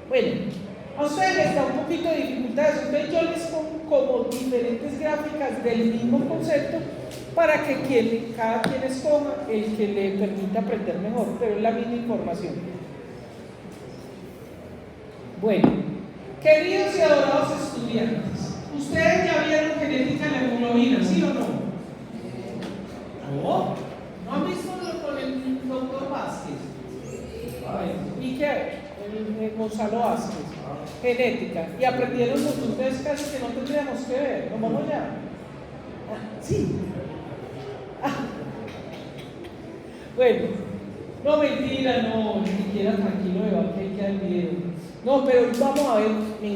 Bueno, a ustedes les da un poquito de dificultades, entonces yo les pongo como diferentes gráficas del mismo concepto para que cada quien escoja el que le permita aprender mejor, pero es la misma información. Bueno, queridos y adorados estudiantes, ¿ustedes ya vieron genética de la hemoglobina, sí o no? No, ¿no han visto con el doctor Vázquez? ¿Y qué? El Gonzalo Vázquez, genética, y aprendieron mucho, ustedes casi que no tendríamos que ver, ¿nos vamos ya? Sí. Bueno, no mentira, no, ni siquiera tranquilo, que hay que dar el video. No, pero vamos a ver, me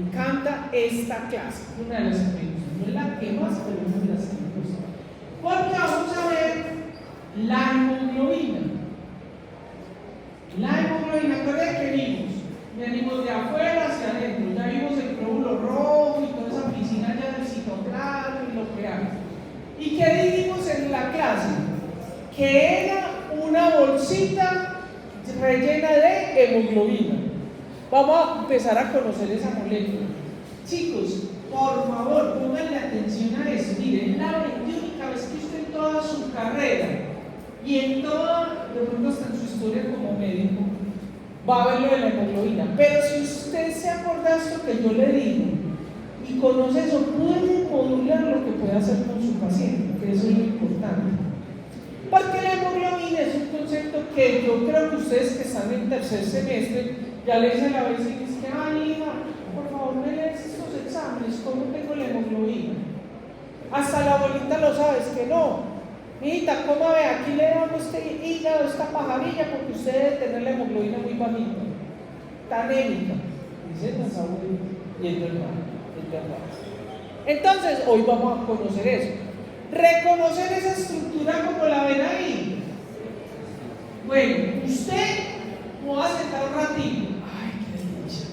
encanta esta clase, una de las que me gusta, no es la que más, pero una de las que me gusta. Porque vamos a ver la hemoglobina. La hemoglobina, ¿cuál que vimos? Venimos de afuera hacia adentro, ya vimos el glóbulo rojo y toda esa piscina ya del citoplasma y lo que hay. ¿Y qué dijimos en la clase? Que era una bolsita rellena de hemoglobina. Vamos a empezar a conocer esa molécula. Chicos, por favor, pónganle atención a eso. Miren, la única vez que usted en toda su carrera y en toda, de pronto hasta en su historia como médico, va a ver lo de la hemoglobina. Pero si usted se acuerda de esto que yo le digo y conoce eso, puede modular lo que puede hacer con su paciente, que eso es lo importante. Porque la hemoglobina es un concepto que yo creo que ustedes que están en tercer semestre ya le dicen a la vez y dicen que, ay, hija, por favor me lees estos exámenes, ¿cómo tengo la hemoglobina? Hasta la abuelita lo sabe, es que no. Mijita, ¿cómo ve? Aquí le damos este hígado, esta pajarilla, porque usted debe tener la hemoglobina muy bajita, tan anémica. Dice las abuelas, y es verdad. Entonces, hoy vamos a conocer eso. Reconocer esa estructura como la ven ahí. Bueno, usted me va a sentar un ratito. Ay, qué dicha.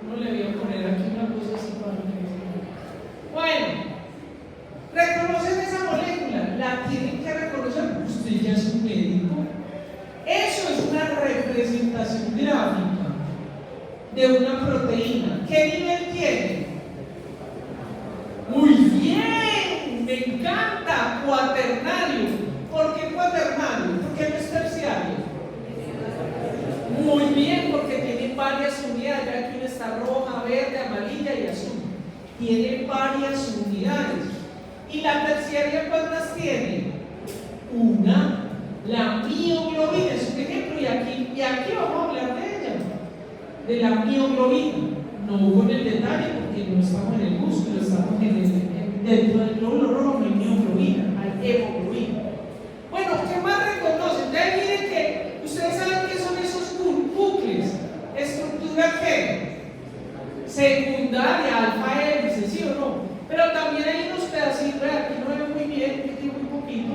No le voy a poner aquí una cosa así para que... Bueno, reconocer esa molécula, la tienen que reconocer porque usted ya es un médico. Eso es una representación gráfica de una proteína. ¿Qué nivel tiene? Muy bien, me encanta, cuaternario. ¿Por qué cuaternario? ¿Por qué no es terciario? Muy bien, porque tiene varias unidades, ya que una está roja, verde, amarilla y azul. Tiene varias unidades. ¿Y la terciaria cuántas tiene? Una. La mioglobina es un ejemplo, y aquí vamos a hablar de ella, de la mioglobina. No con el detalle, porque no estamos en el músculo, estamos dentro del glóbulo rojo, no hay mioglobina, hay hemoglobina. Bueno, ¿qué más reconocen? Ya miren que ustedes saben qué son esos bucles. ¿Estructura qué? Secundaria, alfa hélice, ¿sí o no? Pero también hay unos pedacitos, aquí no veo muy bien, que tiene muy poquito.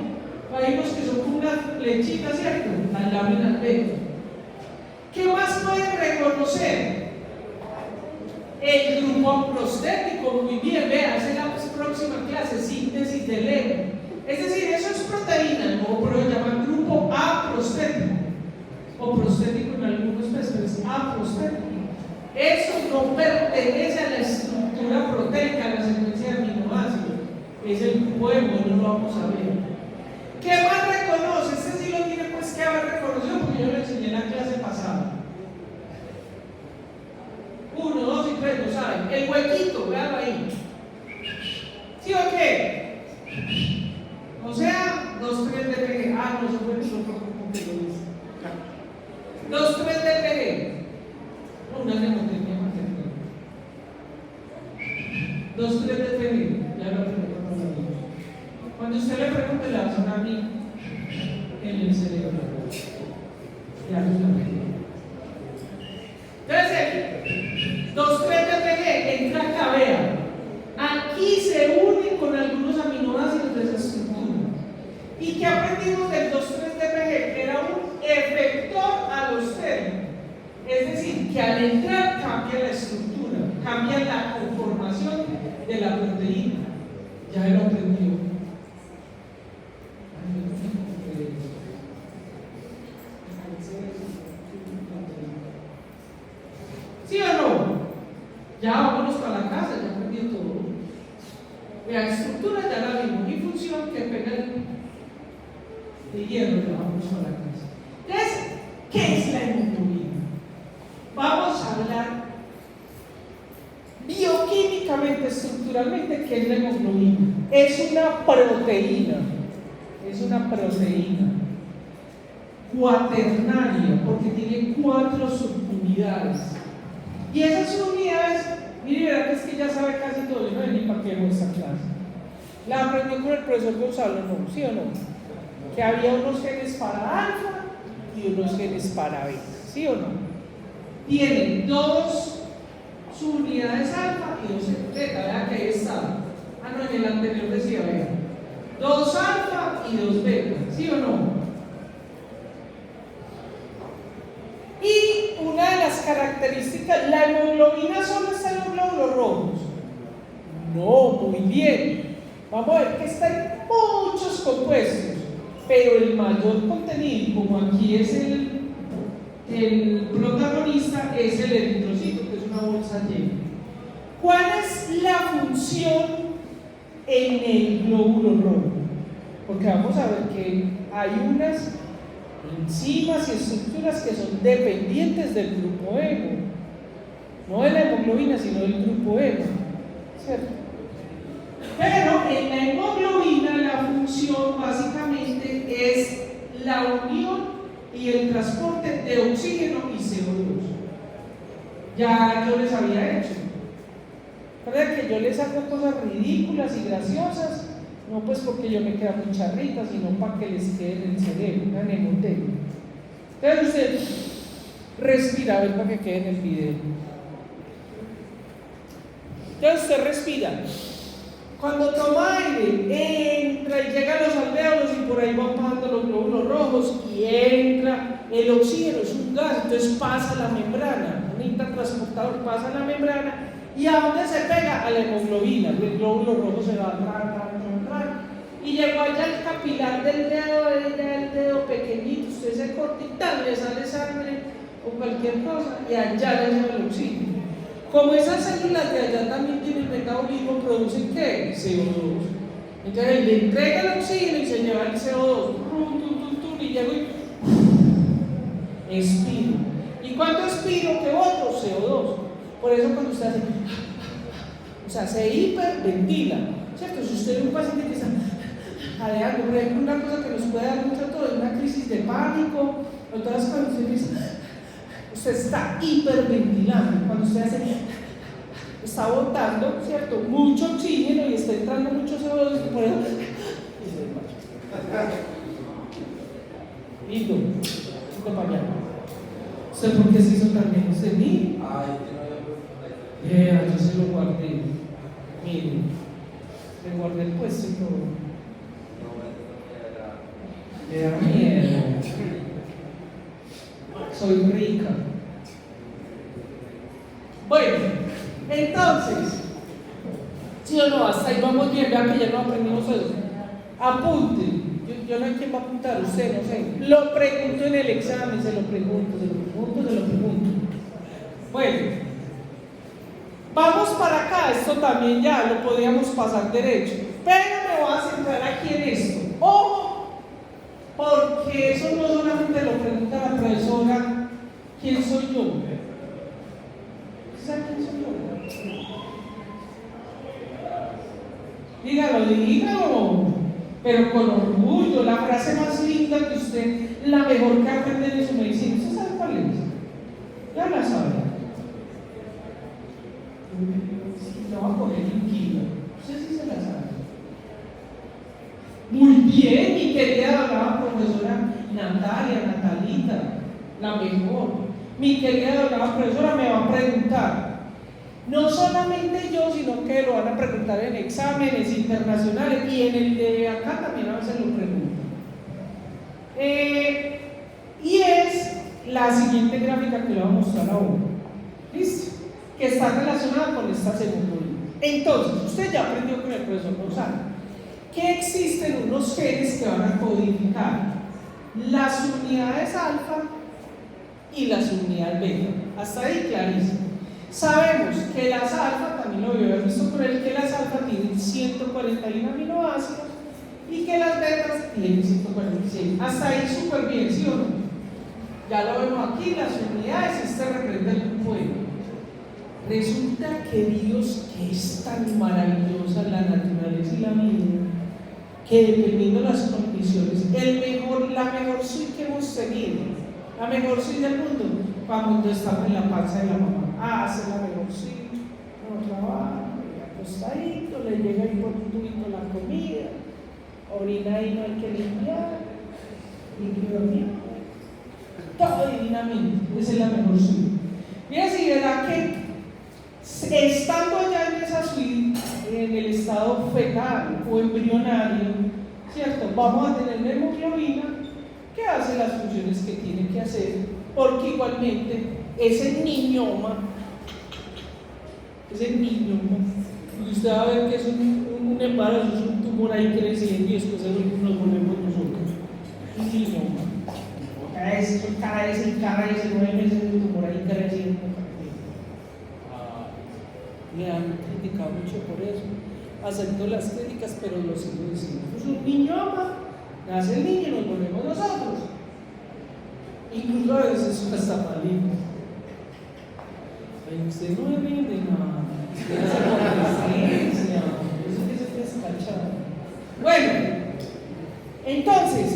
Hay unos que son como una flechita, ¿cierto? Las láminas beta. ¿Qué más pueden reconocer? El grupo prostético, muy bien, vean, esa es la próxima clase, síntesis del hemo. Es decir, eso es proteína, ¿no? Pero lo llaman grupo aprostético, o prostético en algunos peces, aprostético. Eso no pertenece a la estructura proteica, a la secuencia de aminoácidos. Es el grupo hemo, no lo vamos a ver. ¿Qué más reconoce? Este sí lo tiene pues que haber reconocido porque yo lo enseñé en la clase pasada. 1, 2 y 3, lo saben. El huequito, véanlo ahí. ¿Sí o qué? O sea, 2, 3 de PG. Ah, no, eso fue el otro grupo que lo dice. 2, 3 de PG. Una hemoglobina materna. 2, 3 de PG. Ya lo aprendí. Cuando usted le pregunte, le va a sonar a mí en el cerebro. Ya lo sabe. Entonces, 2, 3 de PG entra acá, vean. Aquí se unen con algunos aminoácidos de esa estructura. ¿Y qué aprendimos del 2, 3 de PG? Que era un efector alostérico. Es decir, que al entrar cambia la estructura, cambia la conformación de la proteína. Ya lo aprendió. Ya vámonos para la casa, ya aprendí todo. La estructura ya la vimos, mi función que pega de hierro, ya vamos para la casa. Entonces, ¿qué es la hemoglobina? Vamos a hablar bioquímicamente, estructuralmente, ¿qué es la hemoglobina? Es una proteína cuaternaria, porque tiene 4 subunidades. Y esas subunidades, mire, verdad que es que ya sabe casi todo, yo no sé ni para qué esta clase. La aprendió con el profesor Gonzalo, ¿no? ¿Sí o no? Que había unos genes para alfa y unos genes para beta, ¿sí o no? Tienen 2 subunidades alfa y 2 beta, vean que ahí está. No, en el anterior decía, vean, 2 alfa y 2 beta, ¿sí o no? Y una de las características, ¿la hemoglobina solo está en los glóbulos rojos? No, muy bien. Vamos a ver que está en muchos compuestos, pero el mayor contenido, como aquí es el protagonista, es el eritrocito, que es una bolsa llena. ¿Cuál es la función en el glóbulo rojo? Porque vamos a ver que hay unas enzimas y estructuras que son dependientes del grupo hemo, no de la hemoglobina, sino del grupo hemo, ¿cierto? Pero en la hemoglobina la función básicamente es la unión y el transporte de oxígeno y CO2. Ya yo les había hecho. ¿Recuerdan que yo les hago cosas ridículas y graciosas? No pues porque yo me queda muy charrita, sino para que les quede en el cerebro, una mnemotecnia. Entonces usted respira, a ver para que quede en el video. Entonces usted respira. Cuando toma aire, entra y llega a los alvéolos y por ahí van pasando los glóbulos rojos y entra el oxígeno, es un gas, entonces pasa la membrana, un intratransportador pasa la membrana y ¿a dónde se pega? A la hemoglobina, el glóbulo rojo se va a entrar y llegó allá al capilar del dedo pequeñito, usted se corta y tal, le sale sangre o cualquier cosa y allá le lleva el oxígeno. Como esas células de allá también tienen metabolismo, producen ¿qué? CO2. Entonces le entrega el oxígeno y se lleva el CO2 y llego y expiro. ¿Y cuánto expiro? ¿Qué otro? CO2. Por eso cuando usted hace, o sea, se hiperventila, ¿cierto? Si usted es un paciente que está jadeando, por ejemplo, una cosa que nos puede dar mucho a todos es una crisis de pánico, o todas cuando usted empieza, usted está hiperventilando, cuando usted hace, está botando, ¿cierto? Mucho oxígeno y está entrando mucho CO2 y por eso y se desmaya. Lindo, compañero. ¿Usted por qué se hizo también? ¿Usted ni? Yo se lo guardé. Mire, le guardé el puesto y todo. Me da miedo. Soy rica. Bueno, entonces, ¿sí o no? Hasta ahí vamos bien, vean que ya no aprendimos eso. Apunte. Yo no hay quien va a apuntar, usted no sé. Lo pregunto en el examen, se lo pregunto. Bueno, vamos para acá, esto también ya lo podíamos pasar derecho. Pero me voy a centrar aquí en esto. Ojo, porque eso no solamente lo pregunta la profesora, ¿quién soy yo? ¿Sabe quién soy yo? Dígalo. Pero con orgullo, la frase más linda que usted, la mejor que aprende de su medicina. ¿Usted sabe cuál es? Ya la sabe. No va a coger un kilo. Usted sí se la sabe. Muy bien, mi querida la profesora Natalita, la mejor. Mi querida la profesora me va a preguntar. No solamente yo, sino que lo van a preguntar en exámenes internacionales y en el de acá también a veces lo preguntan. Y es la siguiente gráfica que le voy a mostrar ahora. ¿Listo? Que está relacionada con esta segunda. Entonces, usted ya aprendió con el profesor Gonzalo que existen unos genes que van a codificar las unidades alfa y las unidades beta. Hasta ahí clarísimo. Sabemos que las alfa, también lo había visto por él, que las alfa tienen 141 aminoácidos y que las betas tienen 146. Hasta ahí súper bien, ¿sí o no? Ya lo vemos aquí, las unidades, este representa el grupo E. Resulta, queridos, que es tan maravillosa la naturaleza y la vida, que dependiendo de las condiciones, la mejor suite que hemos tenido, la mejor suite del mundo, cuando estamos en la panza de la mamá, hace la mejor suite, no trabaja, acostadito, le llega ahí por un tubito la comida, orina ahí, no hay que limpiar, limpio bien, todo divinamente, esa es la mejor suite. Mira, si verá que estando allá en esa suite, en el estado fetal o embrionario, ¿cierto? Vamos a tener una hemoglobina que hace las funciones que tiene que hacer, porque igualmente ese niñoma, usted va a ver que es un embarazo, es un tumor ahí creciendo y después nos volvemos nosotros. Un niñoma. Cada vez 9 meses el tumor ahí creciendo. Me han criticado mucho por eso, acepto las críticas, pero lo sigo diciendo. Es un niñoma, nace el niño y nos volvemos nosotros. Incluso a veces hasta maligno. Usted no me vende nada, usted hace competencia, eso que se descachado. Bueno, entonces,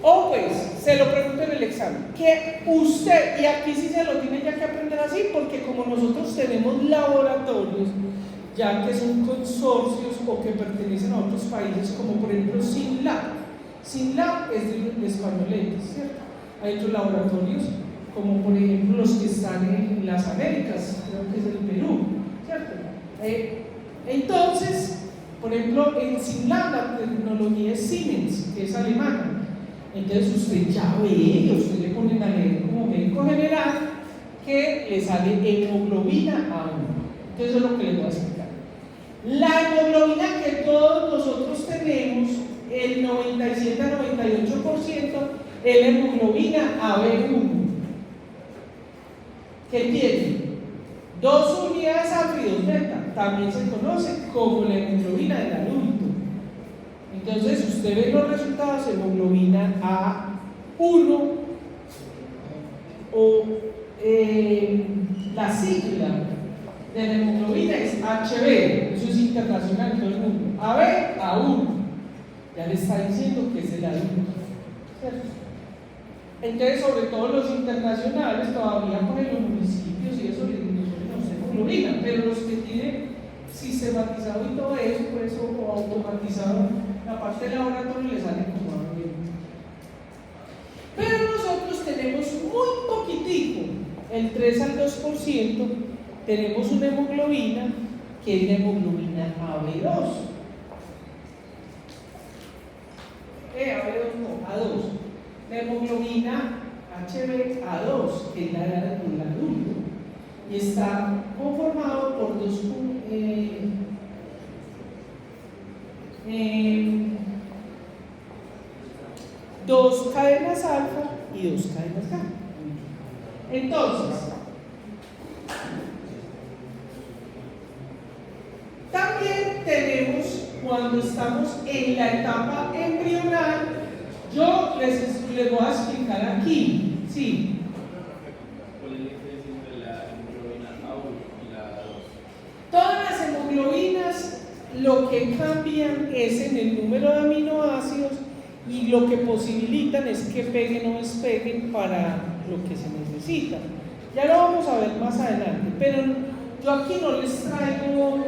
pues, se lo pregunto en el examen, que usted, y aquí sí se lo tiene ya que aprender así, porque como nosotros tenemos laboratorios, ya que son consorcios o que pertenecen a otros países, como por ejemplo SINLAB es de españoletes, ¿cierto? Hay otros laboratorios, como por ejemplo los que están en las Américas, creo que es el Perú, ¿cierto? Entonces, por ejemplo, en SINLAB la tecnología es Siemens, que es alemana. Entonces usted ya ve, usted le ponen a leer como médico general que le sale hemoglobina A1. Entonces eso es lo que les voy a explicar. La hemoglobina que todos nosotros tenemos, el 97 a 98% es la hemoglobina AB1, que tiene 2 unidades alfa y 2 beta. También se conoce como la hemoglobina del adulto. Entonces usted ve los resultados, hemoglobina A1 o la sigla de la hemoglobina es HB, eso es internacional en todo el mundo. AB, A1, ya le está diciendo que es el adulto, ¿cierto? Entonces, sobre todo los internacionales, todavía por los municipios y eso les no sé hemoglobina, pero los que tienen sistematizado y todo eso, por eso o automatizado, la parte de laboratorio le sale como algo bien. Pero nosotros tenemos muy poquitico, el 3 al 2%, tenemos una hemoglobina que es la hemoglobina AB2. AB2 no, A2. La hemoglobina HbA2, que es la del adulto, y está conformado por dos cadenas alfa y 2 cadenas gamma. Entonces, también tenemos, cuando estamos en la etapa embrional, yo les voy a explicar aquí, ¿sí? ¿Cuál es la diferencia entre la hemoglobina A1 y la A2? Todas las hemoglobinas lo que cambian es en el número de aminoácidos y lo que posibilitan es que peguen o despeguen para lo que se necesita. Ya lo vamos a ver más adelante, pero yo aquí no les traigo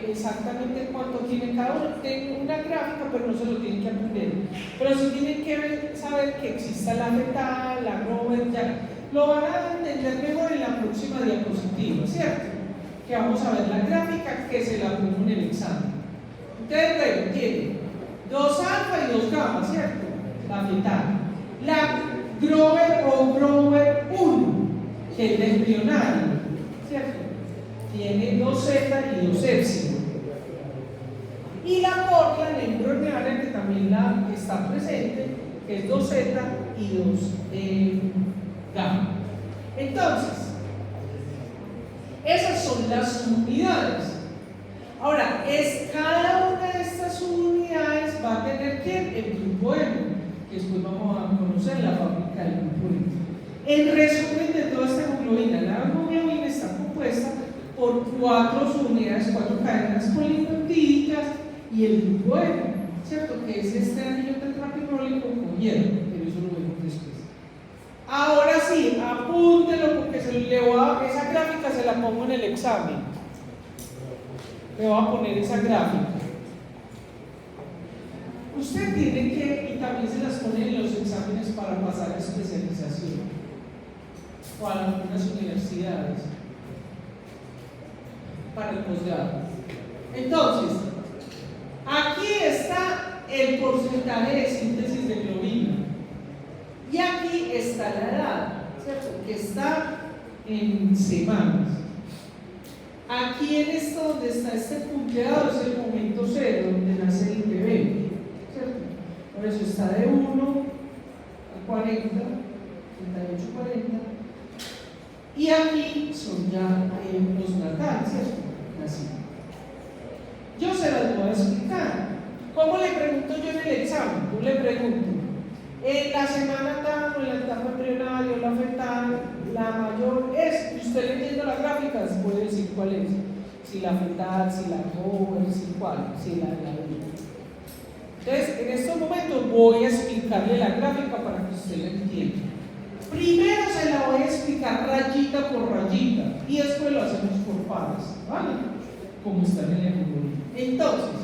exactamente cuánto tiene cada uno. Tengo una gráfica, pero no se lo tienen que aprender. Pero sí tienen que saber que exista la fetal, la Grover, ya lo van a entender mejor en la próxima diapositiva, ¿cierto? Que vamos a ver la gráfica que se la pongo en el examen. Ustedes ven, tiene 2 alfa y 2 gamma, ¿cierto? La fetal. La Grover o Grover 1, que es el embrionario, ¿cierto? Tiene 2 zeta y 2 épsilon. Y la Portland embrionaria, que también la está presente, que es 2 zeta y 2 gamma. Entonces, Esas son las unidades. Ahora, cada una de estas unidades va a tener ¿quién? El grupo hemo, que después vamos a conocer la fábrica del grupo hemo. En resumen de toda esta hemoglobina, la hemoglobina está compuesta por 4 unidades, 4 cadenas polipeptídicas y el grupo hemo, ¿cierto? Que es este anillo tetrapirrólico con hierro, pero eso lo vemos después. Ahora sí, apúntelo porque esa gráfica se la pongo en el examen. Le voy a poner esa gráfica. Usted tiene que, y también se las pone en los exámenes para pasar a especialización o a algunas universidades para el posgrado. Entonces, aquí está el porcentaje de síntesis de globina y aquí está la edad, ¿cierto? Que está en semanas. Aquí en esto donde está este punteado es el momento cero donde nace el bebé, ¿cierto? Por eso está de 1 a 40, 38, 40. Y aquí son ya los natales, ¿cierto? Así. Yo se las voy a explicar. ¿Cómo le pregunto yo en el examen? Yo le pregunto, en la semana tal, o en la etapa embrionaria, o la fetal, la mayor es, y usted leyendo las gráficas puede decir cuál es. Si la fetal, si la joven, si cuál, si la adulta. Entonces, en estos momentos voy a explicarle la gráfica para que usted la entienda. Primero se la voy a explicar rayita por rayita y después lo hacemos por pares, ¿vale? Como está en el hemoglobina. Entonces,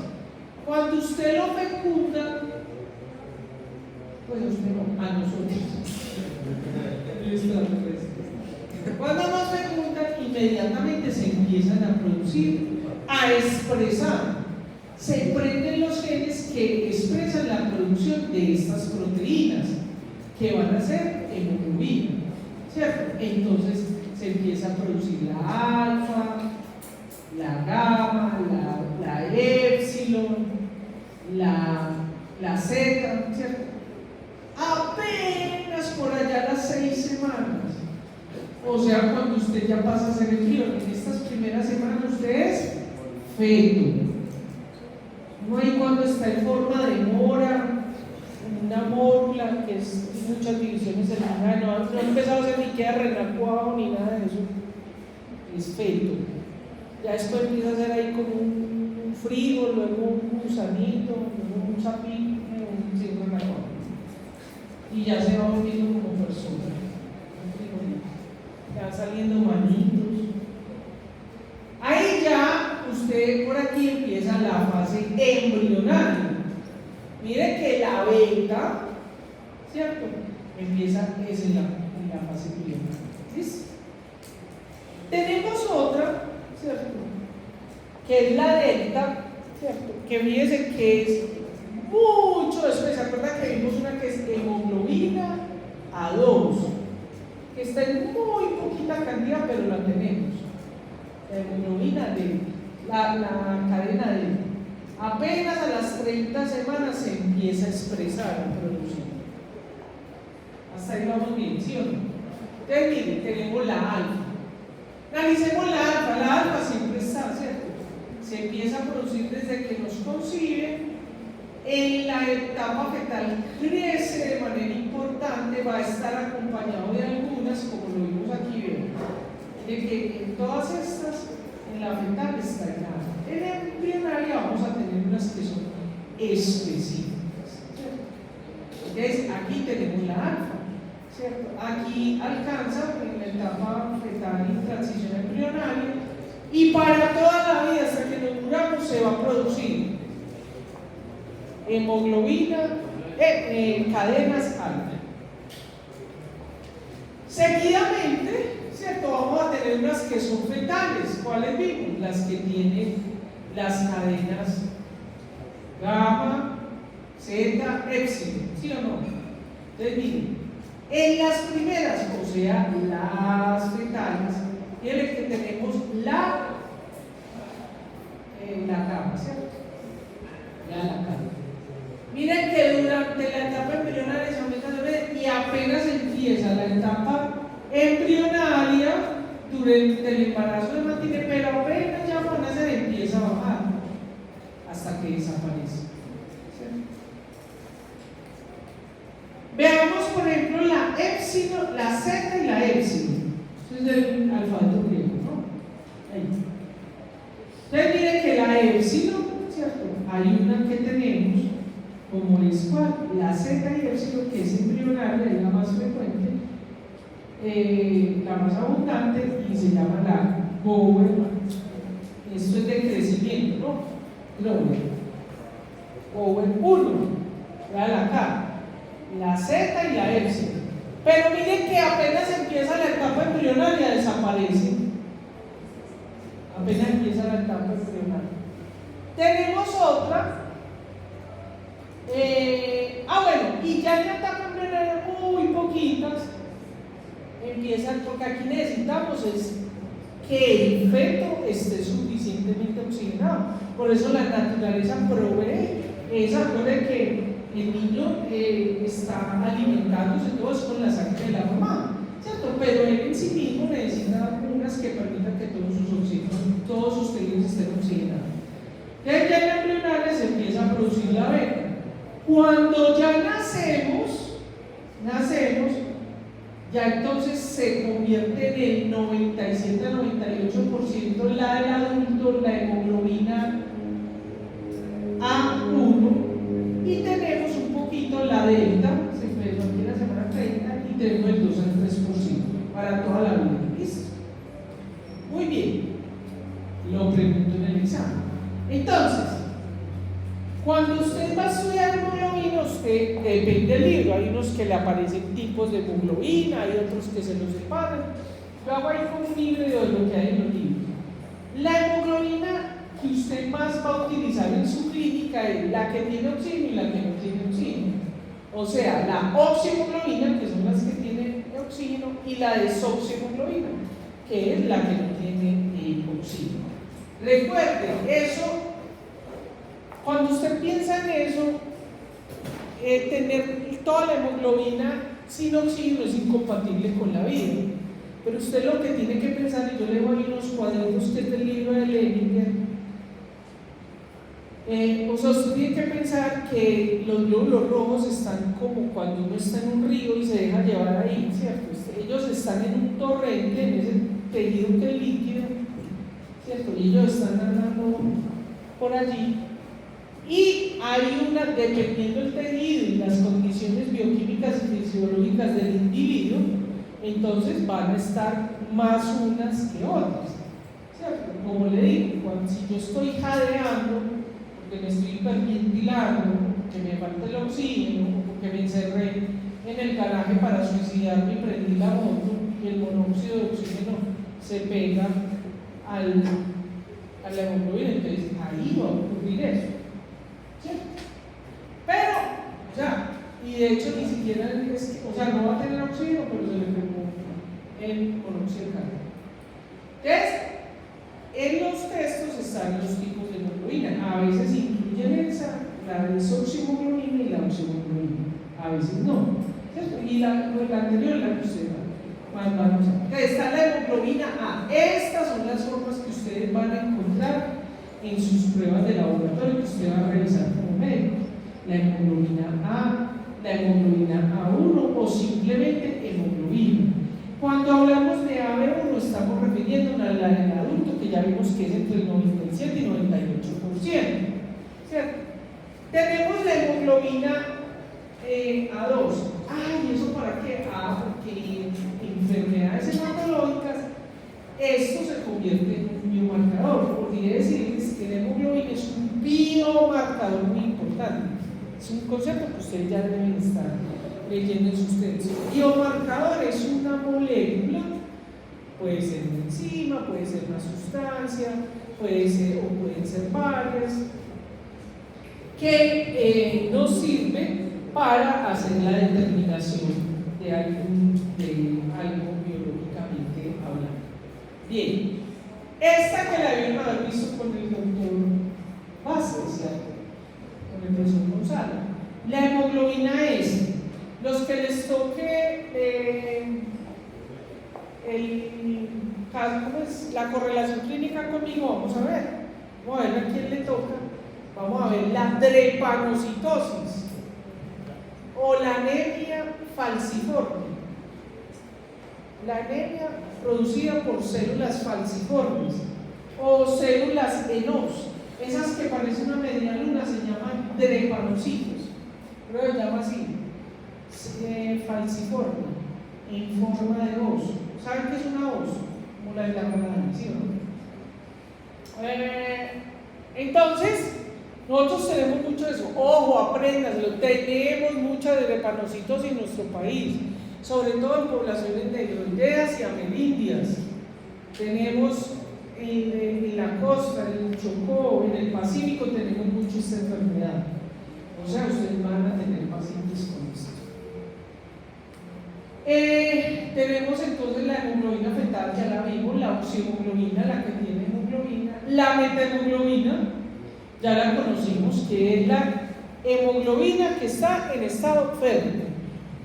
cuando usted lo fecunda, pues usted no, a nosotros. Cuando nos fecundan, inmediatamente se empiezan a producir, a expresar. Se prenden los genes que expresan la producción de estas proteínas, que van a ser hemoglobina, ¿cierto? Entonces se empieza a producir la alfa, la gamma, la epsilon, la zeta, ¿cierto? Apenas por allá las 6 semanas. O sea, cuando usted ya pasa a ser embrión, en estas primeras semanas usted es feto. No hay cuando está en forma de mora, una mórula, que es muchas divisiones en la no ha empezado a ser ni queda renacuado ni nada de eso. Es feto. Ya después empieza a ser ahí como un frigo, luego un gusanito, luego un sapito, un ciego renacuado. Y ya se va volviendo como persona. Ya saliendo manitos. Ahí ya usted por aquí empieza la fase embrionaria. Mire que la beta, ¿cierto? Empieza es en la fase embrionaria. ¿Listo? Tenemos otra, ¿cierto? Que es la delta, ¿cierto? Que fíjese que es mucho después. ¿Se acuerdan que vimos una que es hemoglobina A2? Que está en muy poquita cantidad, pero la tenemos. La hemoglobina D, la cadena D. Apenas a las 30 semanas se empieza a expresar, a producir. Hasta ahí vamos bien, ¿sí o no? Entonces, miren, tenemos la alfa. Analicemos la alfa. La alfa siempre está, ¿cierto? Se empieza a producir desde que nos conciben. En la etapa fetal crece de manera importante, va a estar acompañado de algunas, como lo vimos aquí, ¿ven? De que en todas estas, en la fetal está en alfa. En la embrionaria vamos a tener unas que son específicas, ¿cierto? Entonces, aquí tenemos la alfa, ¿cierto? Aquí alcanza en la etapa fetal y transición embrionaria, y para toda la vida, hasta que nos muramos, se va a producir hemoglobina, cadenas alfa. Seguidamente, ¿cierto? Vamos a tener unas que son fetales. ¿Cuáles vimos? Las que tienen las cadenas gamma, zeta, epsilon, ¿sí o no? Entonces, miren, en las primeras, o sea, las fetales, miren que tenemos la gamma, ¿cierto? Ya la gamma. Miren que durante la etapa embrionaria se aumenta de vez y apenas empieza la etapa embrionaria, durante el embarazo se mantiene, pero apenas ya van a nacer empieza a bajar hasta que desaparece. ¿Sí? Veamos, por ejemplo, la épsilon, la zeta y la épsilon. Esto es del alfabeto griego, ¿no? Ahí. Entonces, miren que la épsilon, ¿cierto? Hay una que tenemos, como es cual, la zeta y épsilon, que es embrionaria, es la más frecuente, la más abundante, y se llama la Gower. Esto es de crecimiento, ¿no? Gower 1, vean acá, la zeta y la épsilon. Pero miren que apenas empieza la etapa embrionaria, desaparece. Apenas empieza la etapa embrionaria. Tenemos otra. Bueno, y ya en la etapa embrionaria, muy poquitas, empiezan, porque aquí necesitamos es que el feto esté suficientemente oxigenado. Por eso la naturaleza provee esa prueba de que el niño está alimentándose todo eso con la sangre de la mamá, ¿cierto? Pero él en sí mismo necesita unas que permitan que todos sus tejidos estén oxigenados. Entonces ya en la embrionaria se empieza a producir la beca. Cuando ya nacemos, ya entonces se convierte en el 97 a 98% la del adulto, la hemoglobina A1, y tenemos un poquito la delta, se empezó aquí en la semana 30, y tenemos el 2 al 3% para toda la vida. ¿Listo? Muy bien, lo pregunto en el examen. Entonces, cuando usted va a estudiar hemoglobina, usted depende del libro. Hay unos que le aparecen tipos de hemoglobina, hay otros que se los separan. Yo hago ahí como un libro de lo que hay en los libros. La hemoglobina que usted más va a utilizar en su clínica es la que tiene oxígeno y la que no tiene oxígeno. O sea, la oxihemoglobina, que son las que tienen oxígeno, y la desoxihemoglobina, que es la que no tiene oxígeno. Recuerde, eso. Cuando usted piensa en eso, tener toda la hemoglobina sin oxígeno es incompatible con la vida. Pero usted lo que tiene que pensar, y yo le voy unos cuadernos que es del libro de Leninger, o sea, usted tiene que pensar que los glóbulos rojos están como cuando uno está en un río y se deja llevar ahí, ¿cierto? Ellos están en un torrente, en ese tejido que es líquido, ¿cierto? Y ellos están andando por allí. Y hay una, dependiendo del tejido y las condiciones bioquímicas y fisiológicas del individuo, entonces van a estar más unas que otras, ¿cierto? Como le digo, si yo estoy jadeando, porque me estoy hiperventilando, que me falta el oxígeno, porque me encerré en el garaje para suicidarme y prendí la moto, y el monóxido de oxígeno se pega a la hemoglobina, entonces ahí va a ocurrir eso. ¿Sí? Pero, ya, y de hecho ni siquiera no va a tener oxígeno, pero se le pegó el monóxido de carbono. Entonces, en los textos están los tipos de hemoglobina. A veces incluyen esa, la desoxihemoglobina y la oxihemoglobina. A veces no, ¿cierto? Y la anterior, la que usted mandamos. Entonces, está la hemoglobina A. Estas son las formas que ustedes van a encontrar en sus pruebas de laboratorio que usted va a realizar como médico. La hemoglobina A, la hemoglobina A1 o simplemente hemoglobina. Cuando hablamos de AB1 estamos refiriéndonos a la del adulto, que ya vimos que es entre el 97 y 98%, ¿cierto? Tenemos la hemoglobina A2. Ay, ¿eso para qué? Porque en enfermedades hematológicas esto se convierte en un biomarcador. Podría decirles que la hemoglobina es un biomarcador muy importante. Es un concepto que ustedes ya deben estar leyendo en sus textos. Biomarcador es una molécula, puede ser una enzima, puede ser una sustancia, puede ser o pueden ser varias, que nos sirve para hacer la determinación de algo biológicamente hablando. Bien, esta que la debieron haber visto con el doctor Vázquez, ¿cierto? Con el profesor Gonzalo. La hemoglobina S. Los que les toque ¿cómo es? La correlación clínica conmigo, vamos a ver a quién le toca. Vamos a ver la drepanocitosis o la anemia falciforme. La anemia producida por células falciformes o células ENOS, esas que parecen una media luna se llaman drepanocitos, pero se llama así, falciforme, en forma de os. ¿Saben qué es una os? Como la de la banana, ¿sí o no? Entonces, nosotros tenemos mucho de eso. Ojo, apréndaselo. Tenemos mucha drepanocitosis en nuestro país, sobre todo en poblaciones negroideas y amerindias. Tenemos en la costa, en el Chocó, en el Pacífico, tenemos mucho esta enfermedad. O sea, ustedes van a tener pacientes con esto. Tenemos entonces la hemoglobina fetal, ya la vimos, la oxihemoglobina, la que tiene hemoglobina, la metahemoglobina, ya la conocimos, que es la hemoglobina que está en estado férreo.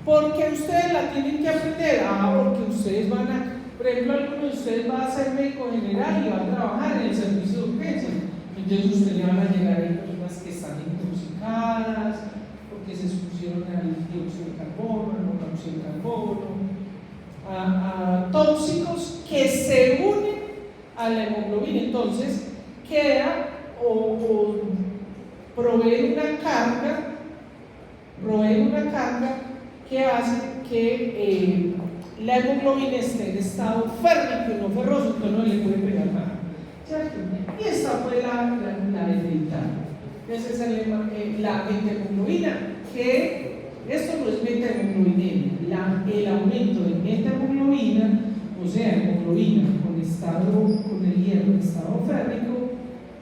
¿Por qué ustedes la tienen que aprender? Porque ustedes van a, por ejemplo, algunos de ustedes va a ser médico general y va a trabajar en el servicio de urgencia. Entonces ustedes le van a llegar a personas que están intoxicadas, porque se expusieron al dióxido de carbono, al monóxido de carbono, a tóxicos que se unen a la hemoglobina. Entonces queda o provee una carga que hace que la hemoglobina esté en estado férrico y no ferroso, entonces no le puede pegar nada, ¿cierto? Y esta fue la hereditaria. Esa es la metahemoglobina, que esto no es metahemoglobina, el aumento de metahemoglobina, o sea, hemoglobina con el hierro en estado férrico,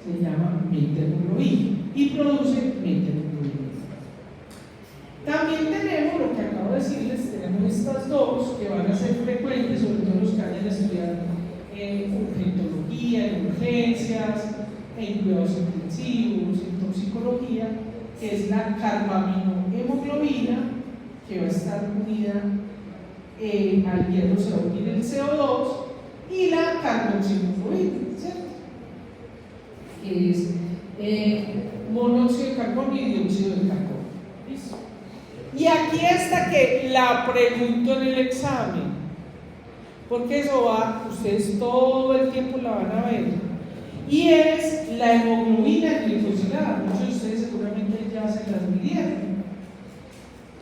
se llama metahemoglobina y produce metahemoglobina. También tenemos lo que acabo de decirles, tenemos estas dos que van a ser frecuentes, sobre todo los que vayan a estudiar en urgentología, en urgencias, en cuidados intensivos, en toxicología, que es la carbaminohemoglobina, que va a estar unida al hierro, se va a unir el CO2, y la carboxihemoglobina, ¿cierto? Que es monóxido de carbono y dióxido de carbono. ¿Listo? Y aquí está que la pregunto en el examen, porque eso ustedes todo el tiempo la van a ver, y es la hemoglobina glicosilada. Muchos de ustedes seguramente ya se las midieron.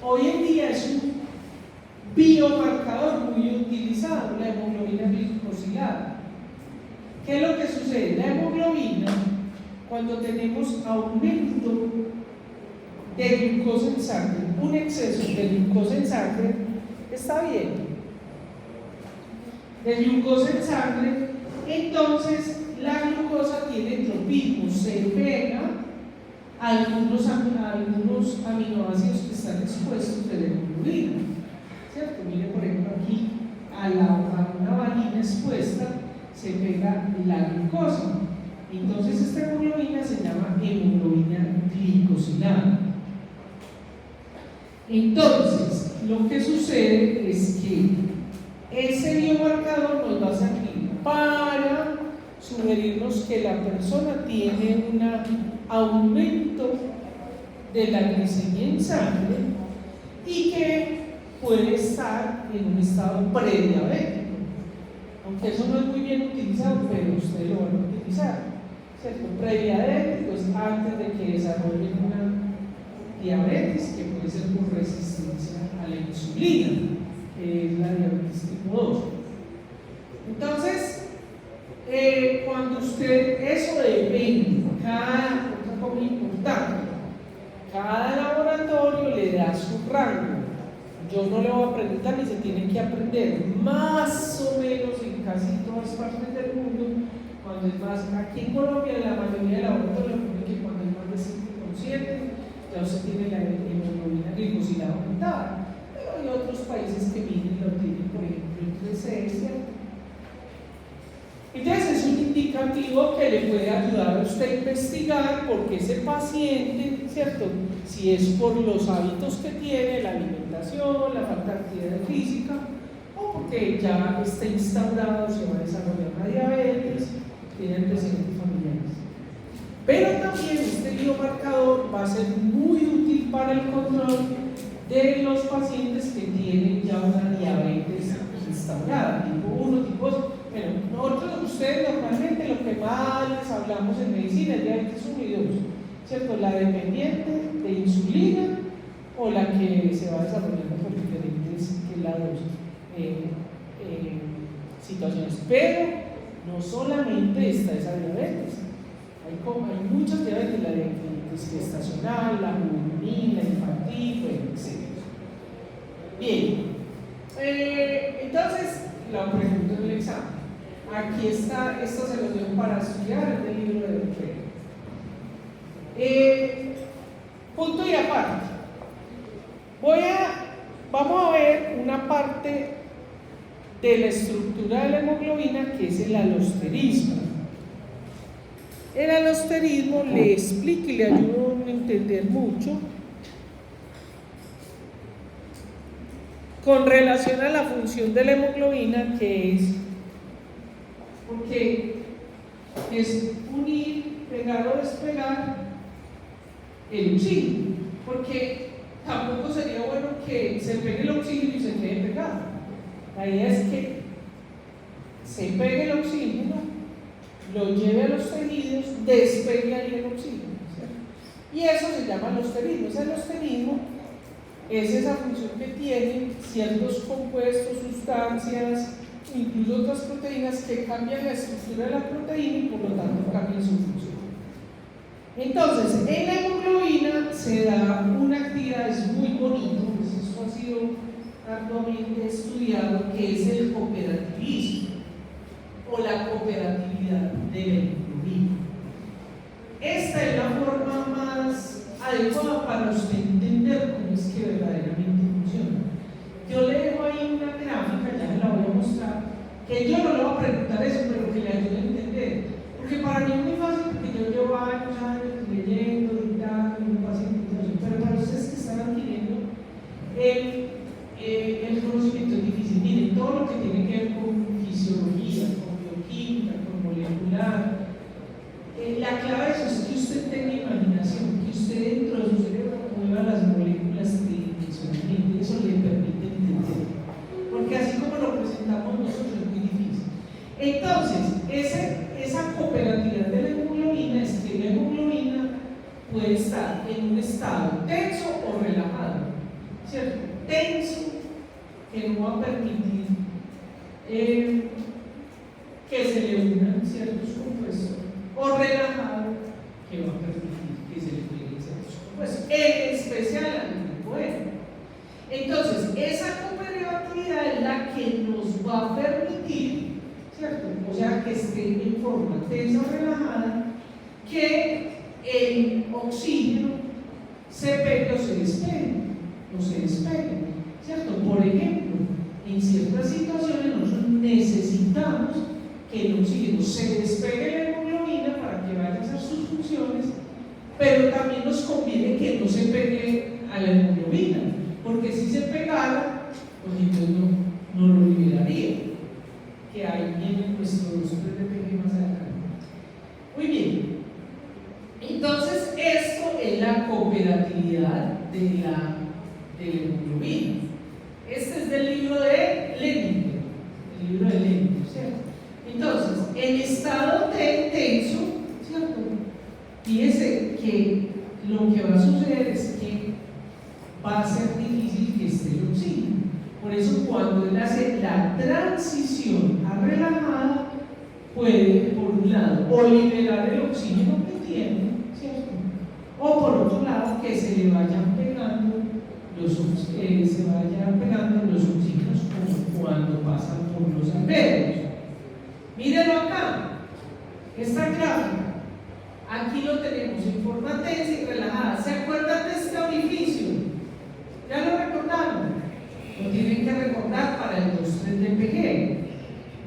Hoy en día es un biomarcador muy utilizado, la hemoglobina glicosilada. ¿Qué es lo que sucede? La hemoglobina, cuando tenemos aumento de glucosa en sangre, un exceso de glucosa en sangre, está bien, de glucosa en sangre, entonces la glucosa tiene tropismo, se pega a algunos aminoácidos que están expuestos de la hemoglobina, ¿cierto? Miren, por ejemplo, aquí a una valina expuesta se pega la glucosa. Entonces esta hemoglobina se llama hemoglobina glicosilada. Entonces, lo que sucede es que ese biomarcador nos va a servir para sugerirnos que la persona tiene un aumento de la glicemia en sangre y que puede estar en un estado prediabético. Aunque eso no es muy bien utilizado, pero ustedes lo van a utilizar, ¿cierto? Prediabético es antes de que desarrollen una diabetes, que puede ser por resistencia a la insulina, que es la diabetes tipo 2. Entonces, cuando eso depende, otra cosa importante, cada laboratorio le da su rango. Yo no le voy a preguntar ni se tiene que aprender, más o menos en casi todas partes del mundo. Cuando es más, aquí en Colombia la mayoría de laboratorios ponen que cuando es más de 5,7 ya usted tiene la hemoglobina glicosilada aumentada, pero hay otros países que miden lo tienen, por ejemplo, entre 6, ¿cierto? Entonces es un indicativo que le puede ayudar a usted a investigar por qué ese paciente, ¿cierto? Si es por los hábitos que tiene, la alimentación, la falta de actividad física, o o porque ya está instaurado, se va a desarrollar una diabetes, tiene antecedentes familiares. Pero también este biomarcador va a ser muy útil para el control de los pacientes que tienen ya una diabetes instaurada, tipo 1, tipo 2. Bueno, ustedes normalmente lo que más les hablamos en medicina es diabetes 1 y 2, ¿cierto? La dependiente de insulina o la que se va desarrollando por diferentes situaciones. Pero no solamente está esa diabetes, hay muchas diabetes, la diabetes gestacional, la juvenil, la infantil, etc. Bien, entonces la pregunta del examen. Aquí está, esto se lo dejo para estudiar, es del libro de Ortega. Punto y aparte. Vamos a ver una parte de la estructura de la hemoglobina que es el alosterismo. El alosterismo le explica y le ayuda a entender mucho con relación a la función de la hemoglobina, que es porque es unir, pegar o despegar el oxígeno, porque tampoco sería bueno que se pegue el oxígeno y se quede pegado. La idea es que se pegue el oxígeno, lo lleve a los tejidos, despegue ahí el oxígeno, ¿cierto? Y eso se llama alosterismo. Ese alosterismo es esa función que tienen ciertos compuestos, sustancias, incluso otras proteínas que cambian la estructura de la proteína y por lo tanto cambian su función. Entonces, en la hemoglobina se da una actividad, es muy bonito, pues esto ha sido arduamente estudiado, que es el cooperativismo o la cooperatividad de la hemoglobina. Esta es la forma más adecuada para usted entender cómo es que verdaderamente funciona. Yo le dejo ahí una gráfica, ya se la voy a mostrar, que yo no le voy a preguntar eso, pero que le ayude a entender. Porque para mí es muy fácil, porque yo llevo años leyendo, dictando, pero para ustedes que están adquiriendo el conocimiento es difícil. Miren, todo lo que tiene que ver con fisiología, con bioquímica, con molecular, la clave de eso es que usted tenga imaginación, que usted dentro de su cerebro mueva las moléculas tridimensionalmente, eso le permite entender. Porque así como lo presentamos nosotros es muy difícil. Entonces, esa cooperatividad de la hemoglobina es que la hemoglobina puede estar en un estado tenso o relajado, ¿cierto? Tenso, que no va a permitir que se le unan ciertos compuestos, o relajado, que va a permitir que se le peguen ciertos compuestos, en especial al grupo N. Entonces, esa cooperatividad es la que nos va a permitir, ¿cierto? O sea, que esté en forma tensa o relajada, que el oxígeno se pegue o se despegue, ¿cierto? Por ejemplo, en ciertas situaciones nosotros necesitamos que el oxígeno se despegue de la hemoglobina para que vaya a hacer sus funciones, pero también nos conviene que no se pegue a la hemoglobina, porque si se pegara, pues entonces no lo liberaría, que ahí vienen nuestros PPG más adelante. Muy bien, entonces esto es la cooperatividad de la hemoglobina. Este es del libro de Lenin, ¿cierto? Entonces, en estado tenso, ¿cierto? Fíjese que lo que va a suceder es que va a ser difícil que esté el oxígeno. Por eso, cuando él hace la transición a relajada, puede, por un lado, o liberar el oxígeno que tiene, ¿cierto? O por otro lado, que se le vayan pegando los oxígenos como cuando pasan por los alvéolos. Mírenlo acá, esta gráfica, aquí lo tenemos en forma tensa y relajada. ¿Se acuerdan de este orificio? ¿Ya lo recordaron? Lo tienen que recordar para el 2,3 DPG.